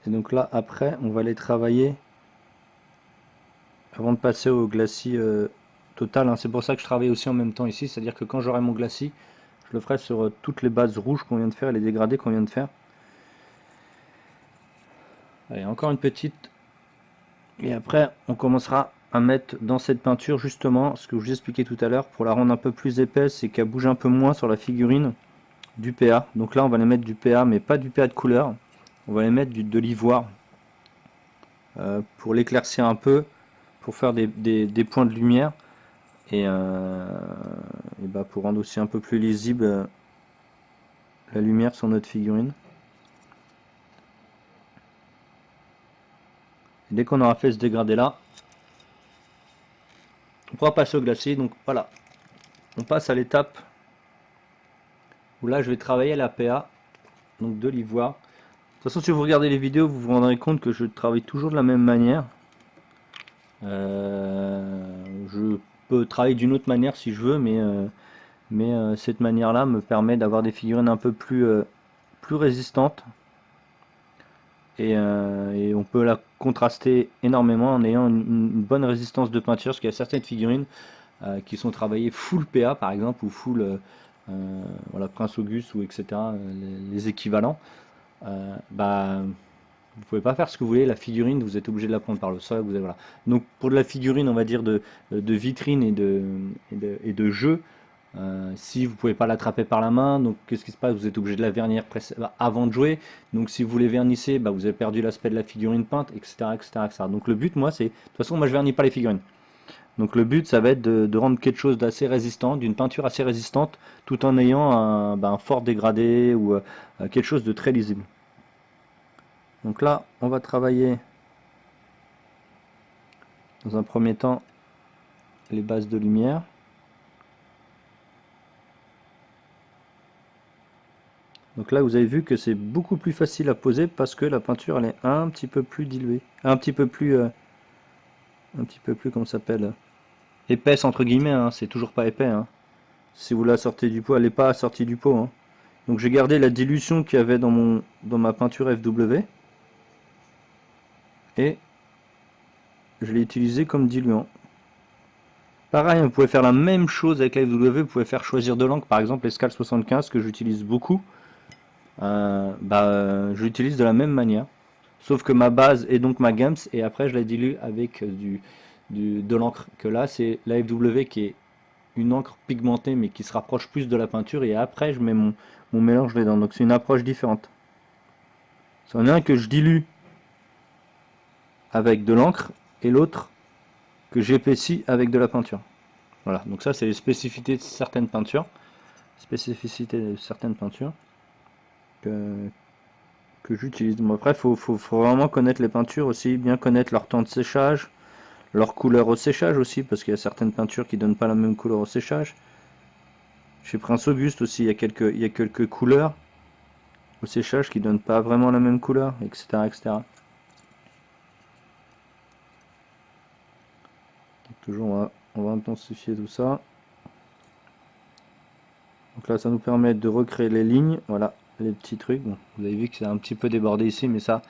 Et donc là, après, on va les travailler avant de passer au glacis total, hein. C'est pour ça que je travaille aussi en même temps ici, c'est-à-dire que quand j'aurai mon glacis, je le ferai sur toutes les bases rouges qu'on vient de faire et les dégradés qu'on vient de faire. Allez, encore une petite. Et après, on commencera à mettre dans cette peinture justement ce que je vous expliquais tout à l'heure pour la rendre un peu plus épaisse et qu'elle bouge un peu moins sur la figurine, du PA. Donc là, on va les mettre du PA, mais pas du PA de couleur. On va les mettre de l'ivoire pour l'éclaircir un peu, pour faire des points de lumière et bah pour rendre aussi un peu plus lisible la lumière sur notre figurine. Et dès qu'on aura fait ce dégradé là, on pourra passer au glacis. Donc voilà, on passe à l'étape où là je vais travailler la PA, donc de l'ivoire. De toute façon, si vous regardez les vidéos, vous vous rendrez compte que je travaille toujours de la même manière. Je peux travailler d'une autre manière si je veux, mais cette manière-là me permet d'avoir des figurines un peu plus résistantes. Et on peut la contraster énormément en ayant une bonne résistance de peinture, parce qu'il y a certaines figurines qui sont travaillées full PA par exemple, ou full voilà, Prince Auguste, ou etc., les équivalents. Bah, vous pouvez pas faire ce que vous voulez, la figurine, vous êtes obligé de la prendre par le sol. Voilà. Donc pour de la figurine, on va dire de vitrine et de jeu, si vous pouvez pas l'attraper par la main, donc qu'est-ce qui se passe? Vous êtes obligé de la vernir avant de jouer. Donc si vous les vernissez, bah, vous avez perdu l'aspect de la figurine peinte, etc., etc., etc. Donc le but, moi, c'est... De toute façon, moi, je vernis pas les figurines. Donc le but, ça va être de rendre quelque chose d'assez résistant, d'une peinture assez résistante, tout en ayant un fort dégradé ou quelque chose de très lisible. Donc là, on va travailler dans un premier temps les bases de lumière. Donc là, vous avez vu que c'est beaucoup plus facile à poser parce que la peinture elle est un petit peu plus diluée, un petit peu plus, comment ça s'appelle, épaisse entre guillemets, hein. C'est toujours pas épais, hein. Si vous la sortez du pot, elle n'est pas sortie du pot, hein. Donc j'ai gardé la dilution qu'il y avait dans ma peinture FW et je l'ai utilisé comme diluant. Pareil, vous pouvez faire la même chose avec la FW, vous pouvez faire choisir de l'encre, par exemple l'escale 75 que j'utilise beaucoup. Je l'utilise de la même manière, sauf que ma base est donc ma Gams et après je la dilue avec de l'encre, que là c'est la FW qui est une encre pigmentée mais qui se rapproche plus de la peinture, et après je mets mon mélange dedans, donc c'est une approche différente. C'en est un que je dilue avec de l'encre et l'autre que j'épaissis avec de la peinture. Voilà, donc ça c'est les spécificités de certaines peintures, que, j'utilise. Bon, après, faut vraiment connaître les peintures aussi, bien connaître leur temps de séchage, leur couleur au séchage aussi, parce qu'il y a certaines peintures qui donnent pas la même couleur au séchage. Chez Prince Auguste aussi, il y a quelques couleurs au séchage qui donnent pas vraiment la même couleur, etc., etc. Donc, toujours, on va intensifier tout ça. Donc là, ça nous permet de recréer les lignes, voilà, les petits trucs. Bon, vous avez vu que c'est un petit peu débordé ici, mais ça,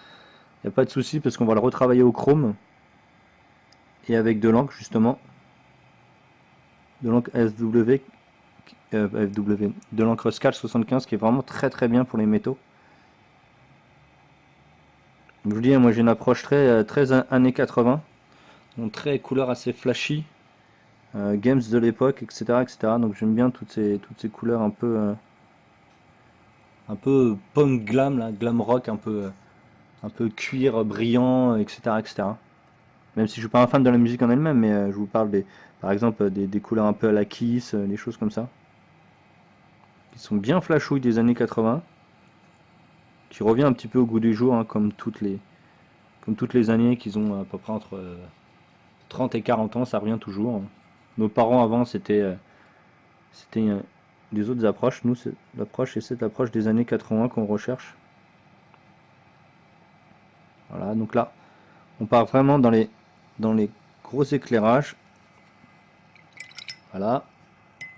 il n'y a pas de souci parce qu'on va le retravailler au chrome et avec de l'encre justement, de l'encre de l'encre Scalp 75 qui est vraiment très très bien pour les métaux. Je vous dis, moi j'ai une approche très années 80, donc très couleur assez flashy, games de l'époque, etc., etc. Donc j'aime bien toutes ces couleurs un peu punk glam, là, glam rock, un peu cuir brillant, etc., etc. Même si je suis pas un fan de la musique en elle-même, mais je vous parle par exemple des couleurs un peu à la Kiss, des choses comme ça. Qui sont bien flashouilles des années 80. Qui revient un petit peu au goût du jour, hein, comme toutes les années qu'ils ont à peu près entre 30 et 40 ans, ça revient toujours, hein. Nos parents avant, c'était des autres approches. Nous, c'est l'approche et cette approche des années 80 qu'on recherche. Voilà, donc là, on part vraiment dans les gros éclairages. Voilà.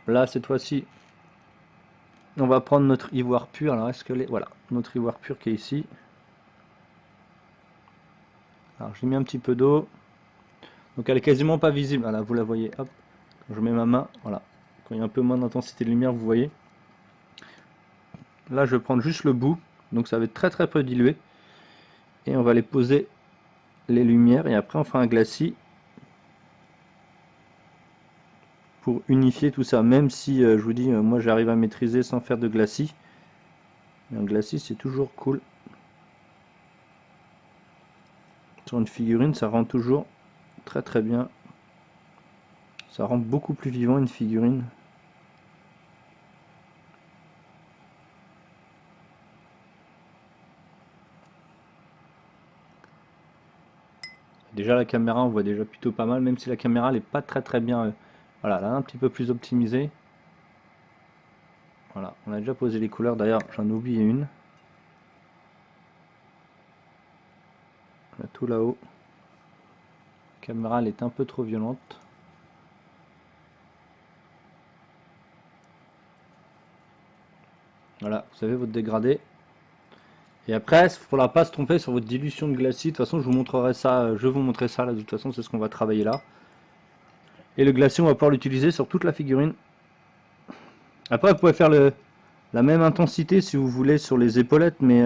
Là, cette fois-ci, on va prendre notre ivoire pur. Alors, est-ce que voilà, notre ivoire pur qui est ici. Alors, j'ai mis un petit peu d'eau. Donc, elle est quasiment pas visible. Voilà, vous la voyez. Hop, je mets ma main. Voilà. Quand il y a un peu moins d'intensité de lumière, vous voyez. Là, je vais prendre juste le bout. Donc, ça va être très très peu dilué. Et on va les poser les lumières. Et après, on fera un glacis pour unifier tout ça. Même si, je vous dis, moi, j'arrive à maîtriser sans faire de glacis. Mais un glacis, c'est toujours cool. Sur une figurine, ça rend toujours très très bien. Ça rend beaucoup plus vivant une figurine. Déjà la caméra, on voit déjà plutôt pas mal, même si la caméra n'est pas très très bien. Voilà, là un petit peu plus optimisée. Voilà, on a déjà posé les couleurs. D'ailleurs, j'en ai oublié une. Là, tout là-haut. La caméra, elle est un peu trop violente. Voilà, vous avez votre dégradé. Et après, il ne faudra pas se tromper sur votre dilution de glacis. De toute façon, je vous montrerai ça. Je vais vous montrer ça là. De toute façon, c'est ce qu'on va travailler là. Et le glacis, on va pouvoir l'utiliser sur toute la figurine. Après, vous pouvez faire la même intensité si vous voulez sur les épaulettes, mais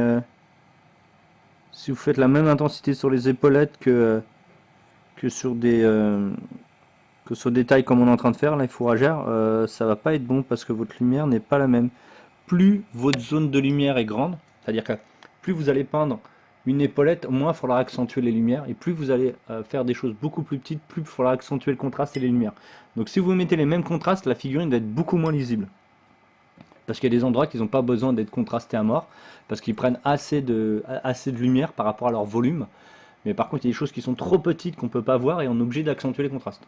si vous faites la même intensité sur les épaulettes que sur des tailles comme on est en train de faire, là, il fourragère, ça va pas être bon parce que votre lumière n'est pas la même. Plus votre zone de lumière est grande, c'est-à-dire que plus vous allez peindre une épaulette, moins il faudra accentuer les lumières, et plus vous allez faire des choses beaucoup plus petites, plus il faudra accentuer le contraste et les lumières. Donc si vous mettez les mêmes contrastes, la figurine va être beaucoup moins lisible. Parce qu'il y a des endroits qui n'ont pas besoin d'être contrastés à mort, parce qu'ils prennent assez de lumière par rapport à leur volume. Mais par contre, il y a des choses qui sont trop petites qu'on ne peut pas voir et on est obligé d'accentuer les contrastes.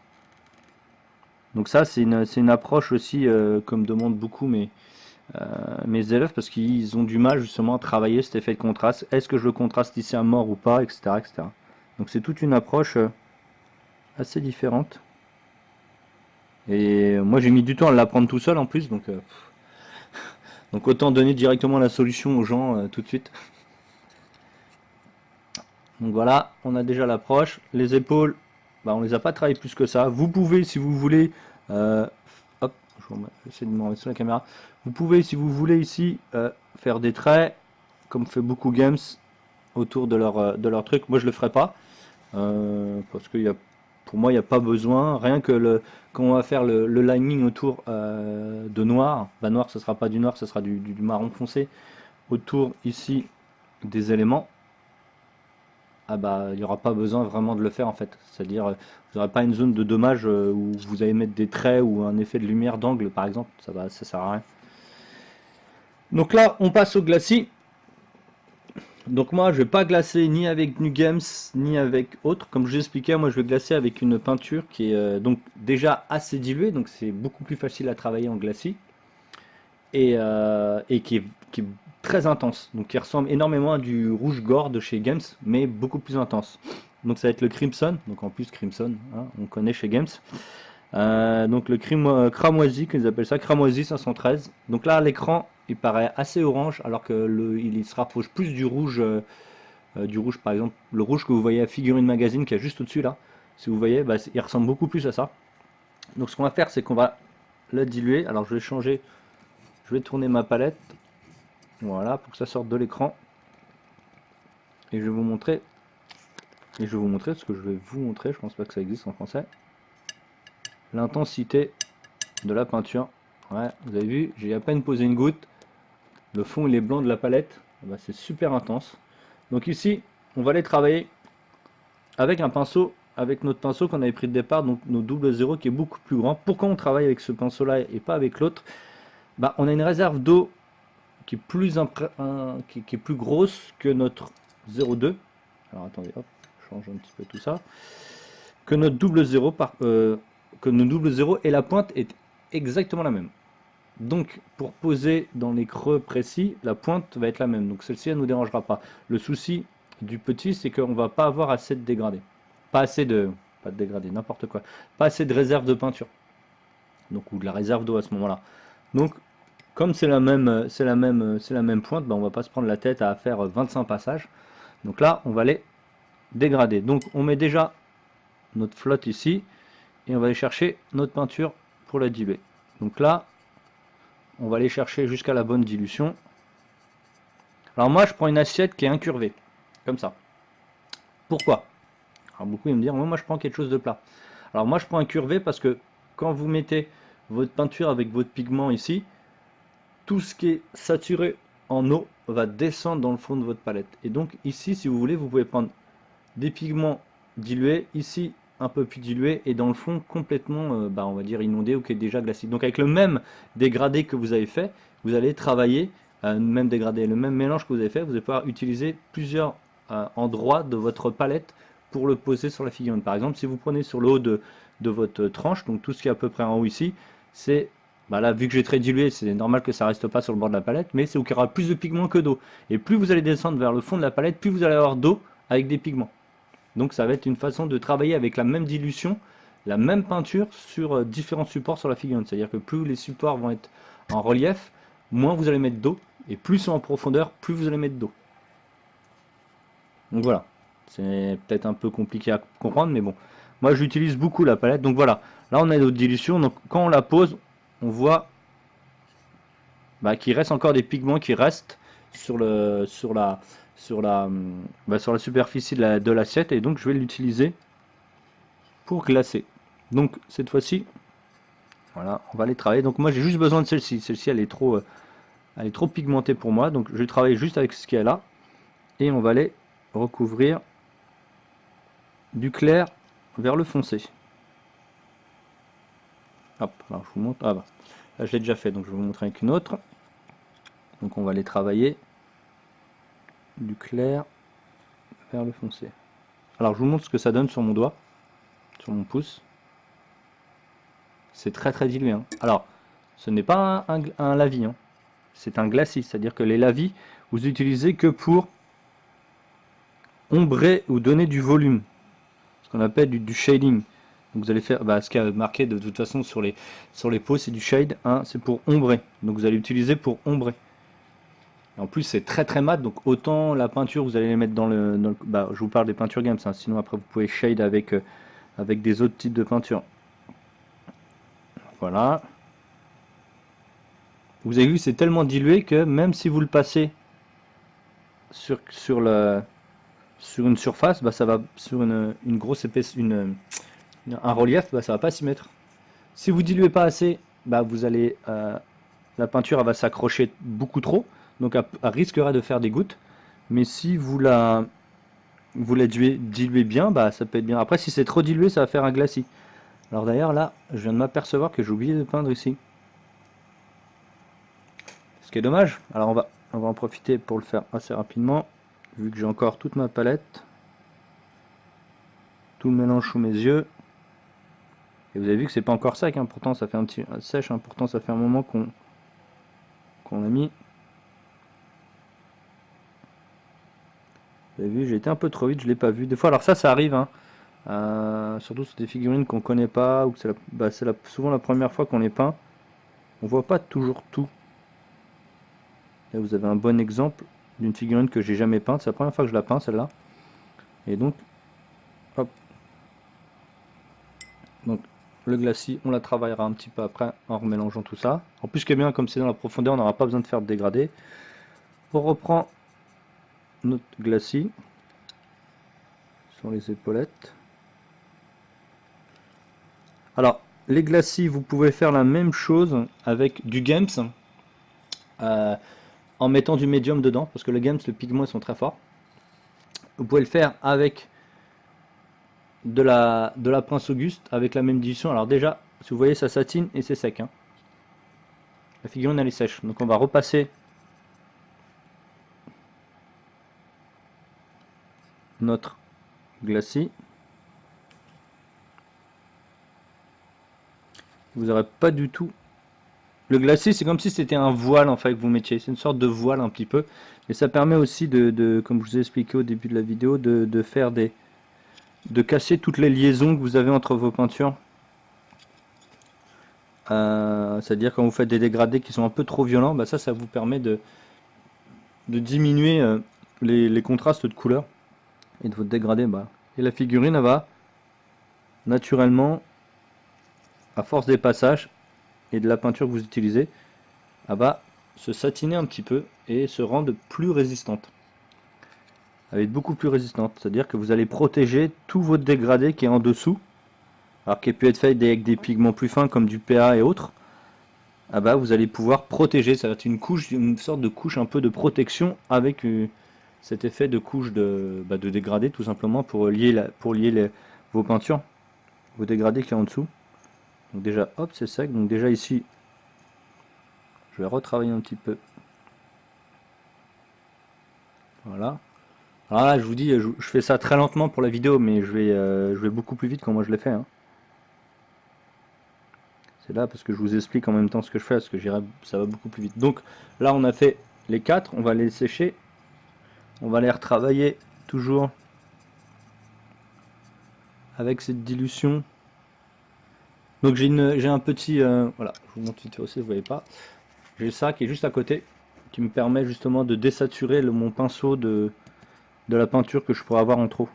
Donc ça, c'est une approche aussi, comme demandent beaucoup mes élèves, parce qu'ils ont du mal justement à travailler cet effet de contraste. Est-ce que je le contraste ici à mort ou pas, etc. etc. Donc c'est toute une approche assez différente. Et moi, j'ai mis du temps à l'apprendre tout seul en plus, donc autant donner directement la solution aux gens tout de suite. Donc voilà, on a déjà l'approche. Les épaules, bah, on les a pas travaillé plus que ça. Vous pouvez, si vous voulez, hop, je vais essayer de me remettre sur la caméra. Vous pouvez, si vous voulez ici, faire des traits, comme fait beaucoup Games, autour de leur truc. Moi, je le ferai pas, parce que pour moi, il n'y a pas besoin. Rien que quand on va faire le lining autour de noir, bah noir, ce sera pas du noir, ce sera du marron foncé, autour ici des éléments. Ah bah il n'y aura pas besoin vraiment de le faire en fait. C'est-à-dire vous n'aurez pas une zone de dommage où vous allez mettre des traits ou un effet de lumière d'angle par exemple, ça sert à rien. Donc là on passe au glacis. Donc moi je vais pas glacer ni avec Nugames ni avec autre. Comme je vous expliquais, moi je vais glacer avec une peinture qui est donc déjà assez diluée, donc c'est beaucoup plus facile à travailler en glacis. Et qui est très intense, donc qui ressemble énormément à du rouge gore de chez Games, mais beaucoup plus intense. Donc ça va être le Crimson, donc en plus Crimson, hein, on connaît chez Games. Donc le cramoisi, qu'ils appellent ça, cramoisi 513. Donc là à l'écran, il paraît assez orange, alors que il se rapproche plus du rouge par exemple, le rouge que vous voyez à Figurine Magazine qui est juste au-dessus là. Si vous voyez, bah, il ressemble beaucoup plus à ça. Donc ce qu'on va faire, c'est qu'on va le diluer. Alors je vais changer. Je vais tourner ma palette, voilà, pour que ça sorte de l'écran. Et je vais vous montrer, ce que je vais vous montrer, je pense pas que ça existe en français, l'intensité de la peinture. Ouais, vous avez vu, j'ai à peine posé une goutte, le fond il est blanc de la palette, c'est super intense. Donc ici, on va aller travailler avec un pinceau avec notre pinceau qu'on avait pris de départ, donc nos double 0 qui est beaucoup plus grand. Pourquoi on travaille avec ce pinceau là et pas avec l'autre? Bah, on a une réserve d'eau qui est qui est plus grosse que notre 0,2. Alors attendez, hop, je change un petit peu tout ça. Que notre double 0 que nos double 0 et la pointe est exactement la même. Donc pour poser dans les creux précis, la pointe va être la même. Donc celle-ci, elle ne nous dérangera pas. Le souci du petit, c'est qu'on ne va pas avoir assez de dégradé. Pas assez de... Pas de dégradé, n'importe quoi. Pas assez de réserve de peinture. Donc, ou de la réserve d'eau à ce moment-là. Donc, comme c'est la même pointe, ben, on va pas se prendre la tête à faire 25 passages. Donc là, on va les dégrader. Donc on met déjà notre flotte ici et on va aller chercher notre peinture pour la diluer. Donc là, on va aller chercher jusqu'à la bonne dilution. Alors moi, je prends une assiette qui est incurvée, comme ça. Pourquoi? Alors beaucoup vont me dire, moi je prends quelque chose de plat. Alors moi je prends incurvé parce que quand vous mettez votre peinture avec votre pigment ici, tout ce qui est saturé en eau va descendre dans le fond de votre palette. Et donc ici, si vous voulez, vous pouvez prendre des pigments dilués, ici un peu plus dilués, et dans le fond complètement, on va dire inondé ou qui est déjà glacé. Donc avec le même dégradé que vous avez fait, vous allez travailler, même dégradé, le même mélange que vous avez fait, vous allez pouvoir utiliser plusieurs endroits de votre palette pour le poser sur la figurine. Par exemple, si vous prenez sur le haut de votre tranche, donc tout ce qui est à peu près en haut ici, c'est là, vu que j'ai très dilué, c'est normal que ça reste pas sur le bord de la palette, mais c'est où il y aura plus de pigments que d'eau. Et plus vous allez descendre vers le fond de la palette, plus vous allez avoir d'eau avec des pigments. Donc ça va être une façon de travailler avec la même dilution, la même peinture sur différents supports sur la figurine. C'est-à-dire que plus les supports vont être en relief, moins vous allez mettre d'eau, et plus ils sont en profondeur, plus vous allez mettre d'eau. Donc voilà, c'est peut-être un peu compliqué à comprendre, mais bon. Moi j'utilise beaucoup la palette, donc voilà. Là on a notre dilution, donc quand on la pose, on voit qu'il reste encore des pigments qui restent sur la superficie de l'assiette, et donc je vais l'utiliser pour glacer. Donc cette fois-ci, voilà, on va les travailler. Donc moi j'ai juste besoin de celle-ci. Celle-ci elle est trop pigmentée pour moi, donc je vais travailler juste avec ce qu'il y a là, et on va les recouvrir du clair vers le foncé. Hop, alors je vous montre. Ah bah, là je l'ai déjà fait, donc je vais vous montrer avec une autre. Donc on va les travailler du clair vers le foncé. Alors je vous montre ce que ça donne sur mon doigt, sur mon pouce. C'est très dilué. Hein. Alors, ce n'est pas un lavis, hein. C'est un glacis, c'est-à-dire que les lavis, vous utilisez que pour ombrer ou donner du volume, ce qu'on appelle du shading. Donc vous allez faire, ce qui a marqué de toute façon sur les peaux, c'est du shade, hein, c'est pour ombrer. Donc vous allez utiliser pour ombrer. Et en plus c'est très mat, donc autant la peinture vous allez les mettre dans le je vous parle des peintures games, hein, sinon après vous pouvez shade avec des autres types de peinture. Voilà. Vous avez vu, c'est tellement dilué que même si vous le passez sur une surface, ça va sur une grosse épaisse, un relief, ça va pas s'y mettre. Si vous diluez pas assez, vous allez la peinture elle va s'accrocher beaucoup trop, donc elle risquera de faire des gouttes. Mais si vous la diluez bien, ça peut être bien. Après, si c'est trop dilué, ça va faire un glacis. Alors d'ailleurs là, je viens de m'apercevoir que j'ai oublié de peindre ici. Ce qui est dommage. Alors on va en profiter pour le faire assez rapidement, vu que j'ai encore toute ma palette, tout le mélange sous mes yeux. Et vous avez vu que c'est pas encore sec, hein. Pourtant ça fait un petit sèche, hein. Pourtant ça fait un moment qu'on l'a mis. Vous avez vu, j'ai été un peu trop vite, je l'ai pas vu. Des fois, alors ça arrive, hein. Surtout sur des figurines qu'on connaît pas, ou que c'est souvent la première fois qu'on les peint. On voit pas toujours tout. Là, vous avez un bon exemple d'une figurine que j'ai jamais peinte. C'est la première fois que je la peins, celle-là. Et donc, hop. Donc, le glacis, on la travaillera un petit peu après en remélangeant tout ça. En plus, ce qui est bien, comme c'est dans la profondeur, on n'aura pas besoin de faire de dégradé. On reprend notre glacis sur les épaulettes. Alors, les glacis, vous pouvez faire la même chose avec du Games. En mettant du médium dedans, parce que le Games, le pigment, ils sont très forts. Vous pouvez le faire avec de la Prince Auguste avec la même dilution. Alors déjà, si vous voyez, ça satine et c'est sec, hein. La figurine elle est sèche. Donc on va repasser notre glacis. Vous n'aurez pas du tout. Le glacis, c'est comme si c'était un voile en fait que vous mettiez. C'est une sorte de voile un petit peu. Et ça permet aussi comme je vous ai expliqué au début de la vidéo, de faire de casser toutes les liaisons que vous avez entre vos peintures. C'est-à-dire quand vous faites des dégradés qui sont un peu trop violents, bah ça vous permet de diminuer les contrastes de couleurs et de votre dégradé. Bah. Et la figurine, elle va naturellement, à force des passages et de la peinture que vous utilisez, elle va se satiner un petit peu et se rendre plus résistante. Elle va être beaucoup plus résistante, c'est-à-dire que vous allez protéger tout votre dégradé qui est en dessous, alors qui peut être fait avec des pigments plus fins comme du PA et autres. Ah bah vous allez pouvoir protéger, ça va être une couche, une sorte de couche un peu de protection avec cet effet de couche de dégradé tout simplement pour lier, vos peintures, vos dégradés qui est en dessous. Donc déjà hop c'est sec, donc déjà ici je vais retravailler un petit peu. Voilà. Alors là je vous dis, je fais ça très lentement pour la vidéo, mais je vais beaucoup plus vite quand moi je l'ai fait, hein. C'est là parce que je vous explique en même temps ce que je fais, parce que ça va beaucoup plus vite. Donc là on a fait les 4, on va les sécher, on va les retravailler toujours avec cette dilution. Donc j'ai un petit, voilà, je vous montre vite fait aussi, vous voyez pas. J'ai ça qui est juste à côté, qui me permet justement de désaturer mon pinceau de la peinture que je pourrais avoir en trop.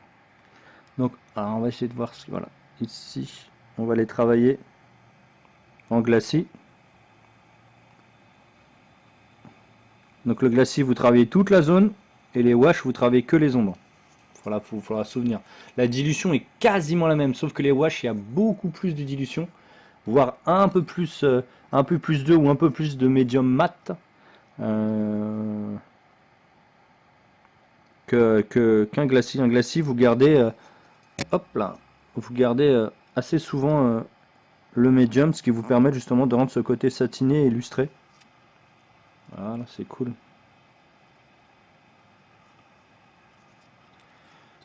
Donc alors on va essayer de voir, voilà, ici on va les travailler en glacis. Donc le glacis vous travaillez toute la zone et les washes vous travaillez que les ombres. Voilà, il faudra se souvenir. La dilution est quasiment la même, sauf que les washes il y a beaucoup plus de dilution, voire un peu plus d'eau ou un peu plus de médium mat qu'un glacis. Un glacis, vous gardez, hop là, vous gardez assez souvent le médium, ce qui vous permet justement de rendre ce côté satiné et lustré. Voilà, c'est cool.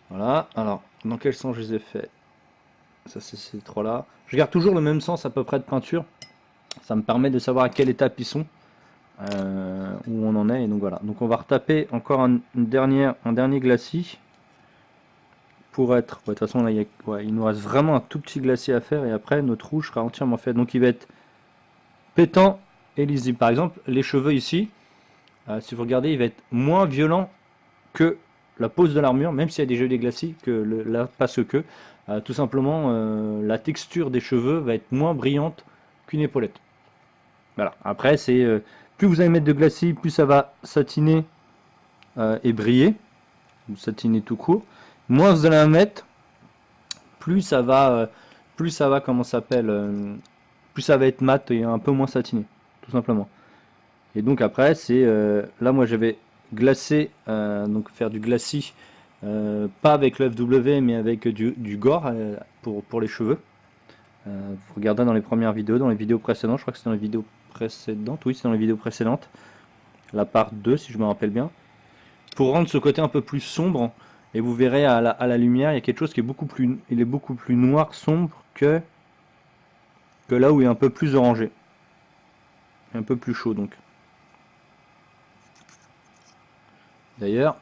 Voilà, alors, dans quel sens je les ai fait? Ça, c'est ces trois-là. Je garde toujours le même sens à peu près de peinture. Ça me permet de savoir à quelle étape ils sont, où on en est. Et donc voilà. Donc on va retaper encore un dernier glacis pour être. Ouais, de toute façon, là, il nous reste vraiment un tout petit glacis à faire et après notre rouge sera entièrement fait. Donc il va être pétant et lisible. Par exemple, les cheveux ici, si vous regardez, il va être moins violent que la pose de l'armure, même s'il y a déjà eu des glacis, que là, parce que tout simplement la texture des cheveux va être moins brillante qu'une épaulette. Voilà. Après, c'est plus vous allez mettre de glacis, plus ça va satiner et briller, ou satiner tout court. Moins vous allez en mettre, plus ça va, comment ça s'appelle, plus ça va être mat et un peu moins satiné, tout simplement. Et donc après, c'est là moi j'avais glacé, donc faire du glacis, pas avec le FW mais avec du gore pour les cheveux. Vous regardez dans les premières vidéos, dans les vidéos précédentes, je crois que c'est dans les vidéos précédentes, oui c'est dans les vidéos précédentes, la part 2 si je me rappelle bien, pour rendre ce côté un peu plus sombre, et vous verrez à la lumière, il y a quelque chose qui est il est beaucoup plus noir, sombre que là où il est un peu plus orangé, un peu plus chaud donc. D'ailleurs,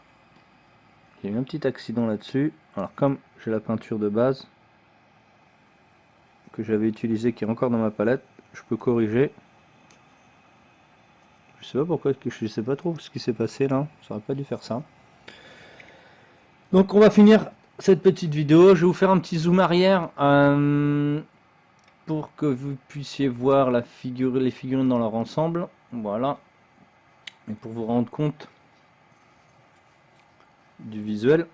il y a eu un petit accident là-dessus. Alors comme j'ai la peinture de base que j'avais utilisée qui est encore dans ma palette, je peux corriger. Je sais pas pourquoi, je sais pas trop ce qui s'est passé là. Ça aurait pas dû faire ça. Donc on va finir cette petite vidéo. Je vais vous faire un petit zoom arrière pour que vous puissiez voir les figurines dans leur ensemble. Voilà. Et pour vous rendre compte du visuel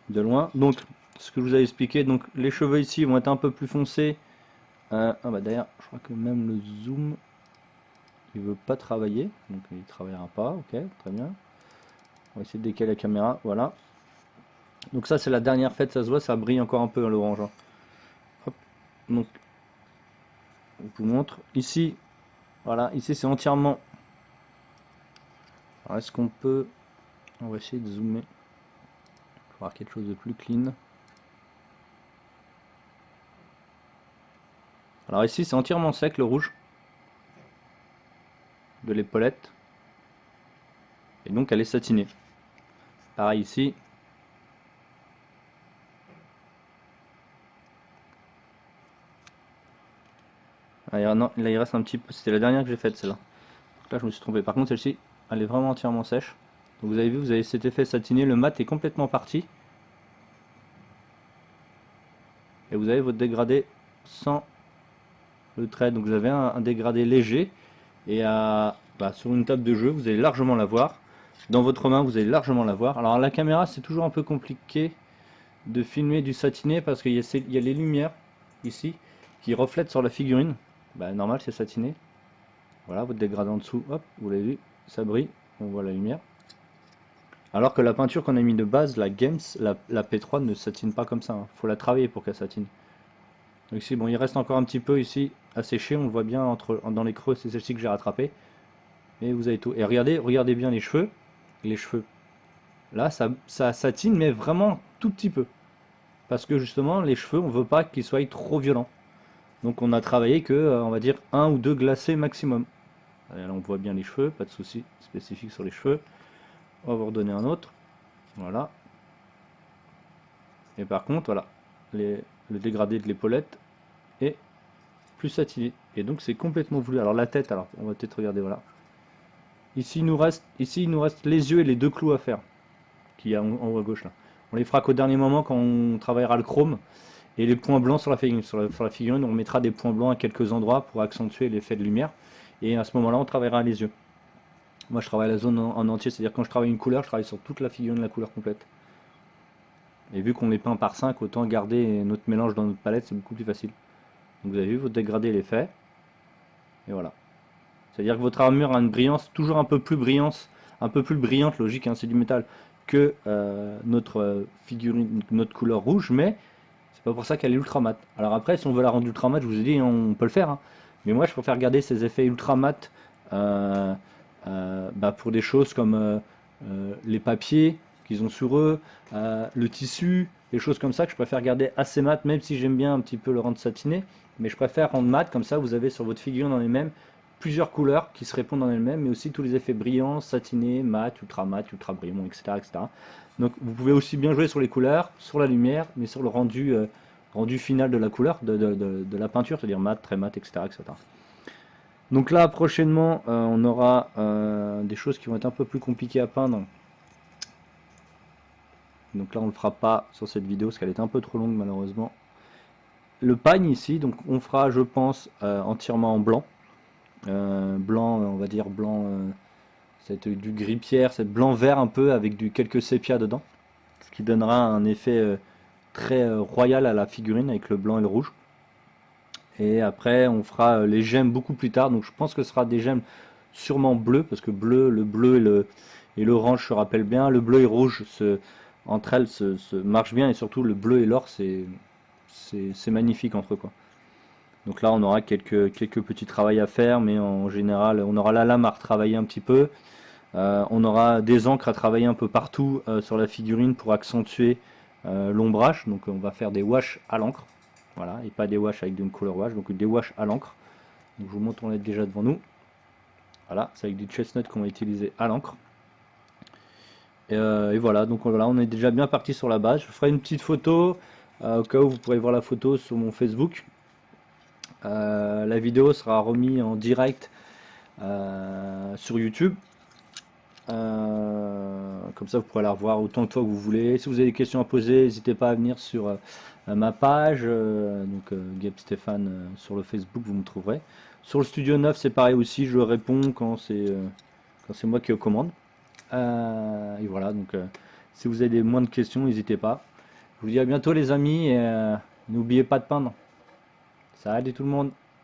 de loin. Donc ce que je vous ai expliqué, donc les cheveux ici vont être un peu plus foncés. Ah bah d'ailleurs, je crois que même le zoom, il veut pas travailler, donc il travaillera pas. Ok, très bien. On va essayer de décaler la caméra, voilà. Donc ça c'est la dernière fête, ça se voit, ça brille encore un peu hein, l'orange. Hein. Hop. Donc je vous montre. Ici, voilà, ici c'est entièrement. Alors est-ce qu'on peut. On va essayer de zoomer. Pour avoir quelque chose de plus clean. Alors ici c'est entièrement sec le rouge. De l'épaulette. Et donc elle est satinée. Pareil ici. Ah, non, là il reste un petit peu. C'était la dernière que j'ai faite celle-là. Là je me suis trompé. Par contre celle-ci, elle est vraiment entièrement sèche. Donc vous avez vu, vous avez cet effet satiné. Le mat est complètement parti. Et vous avez votre dégradé sans le trait. Donc vous avez un dégradé léger. Et sur une table de jeu, vous allez largement l'avoir. Dans votre main, vous allez largement l'avoir. Alors la caméra, c'est toujours un peu compliqué de filmer du satiné parce qu'il y a les lumières ici qui reflètent sur la figurine. Normal, c'est satiné. Voilà, votre dégradé en dessous, hop, vous l'avez vu, ça brille, on voit la lumière. Alors que la peinture qu'on a mis de base, la Games, la P3 ne satine pas comme ça. Hein. Faut la travailler pour qu'elle satine. Donc ici, bon, il reste encore un petit peu ici à sécher. On le voit bien dans les creux, c'est celle-ci que j'ai rattrapé. Et vous avez tout. Et regardez bien les cheveux. Les cheveux. Là, ça satine, mais vraiment tout petit peu. Parce que justement, les cheveux, on veut pas qu'ils soient trop violents. Donc on a travaillé que, on va dire, 1 ou 2 glacés maximum. Là, on voit bien les cheveux, pas de souci spécifique sur les cheveux. On va vous redonner un autre. Voilà. Et par contre, voilà, le dégradé de l'épaulette est plus satiné. Et donc c'est complètement voulu. Alors la tête, alors on va peut-être regarder, voilà. Ici il nous reste les yeux et les deux clous à faire. Qui est en haut à gauche là. On les fera qu'au dernier moment quand on travaillera le chrome. Et les points blancs sur la figurine. Sur la figurine, on mettra des points blancs à quelques endroits pour accentuer l'effet de lumière. Et à ce moment-là, on travaillera les yeux. Moi, je travaille la zone en entier, c'est-à-dire quand je travaille une couleur, je travaille sur toute la figurine, la couleur complète. Et vu qu'on les peint par 5, autant garder notre mélange dans notre palette, c'est beaucoup plus facile. Donc vous avez vu, votre dégradé est fait. Et voilà. C'est-à-dire que votre armure a une brillance toujours un peu plus brillante, logique, hein, c'est du métal, que notre figurine, notre couleur rouge, mais c'est pas pour ça qu'elle est ultra mat. Alors après, si on veut la rendre ultra mat, je vous ai dit, on peut le faire. Hein. Mais moi, je préfère garder ces effets ultra mat pour des choses comme les papiers qu'ils ont sur eux, le tissu, des choses comme ça que je préfère garder assez mat, même si j'aime bien un petit peu le rendre satiné. Mais je préfère rendre mat, comme ça vous avez sur votre figurine en elle-même plusieurs couleurs qui se répondent en elles-mêmes, mais aussi tous les effets brillants, satinés, mat, ultra brillant, etc., etc. Donc vous pouvez aussi bien jouer sur les couleurs, sur la lumière, mais sur le rendu final de la couleur, de la peinture, c'est-à-dire mat, très mat, etc., etc. Donc là, prochainement, on aura des choses qui vont être un peu plus compliquées à peindre. Donc là, on ne le fera pas sur cette vidéo, parce qu'elle est un peu trop longue, malheureusement. Le pagne ici, donc on fera, je pense, entièrement en blanc. Blanc, on va dire blanc, c'est du gris pierre, c'est blanc vert un peu avec quelques sépia dedans, ce qui donnera un effet très royal à la figurine avec le blanc et le rouge. Et après on fera les gemmes beaucoup plus tard, donc je pense que ce sera des gemmes sûrement bleues, parce que le bleu et l'orange se rappellent bien, le bleu et rouge entre elles se marchent bien, et surtout le bleu et l'or c'est magnifique entre eux quoi. Donc là on aura quelques petits travaux à faire, mais en général on aura la lame à retravailler un petit peu. On aura des encres à travailler un peu partout sur la figurine pour accentuer l'ombrage. Donc on va faire des washes à l'encre. Voilà, et pas des washes avec une couleur wash, donc des washes à l'encre. Donc je vous montre, on est déjà devant nous. Voilà, c'est avec du chestnut qu'on va utiliser à l'encre. Et voilà, donc voilà, on est déjà bien parti sur la base. Je ferai une petite photo, au cas où vous pourrez voir la photo sur mon Facebook. La vidéo sera remise en direct sur YouTube. Comme ça vous pourrez la revoir autant de fois que vous voulez. Si vous avez des questions à poser, n'hésitez pas à venir sur ma page, Gabe Stéphane sur le Facebook, vous me trouverez. Sur le Studio 9 c'est pareil aussi, je réponds quand c'est moi qui ai aux commandes. Et voilà, donc si vous avez des moindres questions, n'hésitez pas. Je vous dis à bientôt les amis, et n'oubliez pas de peindre. Salut tout le monde.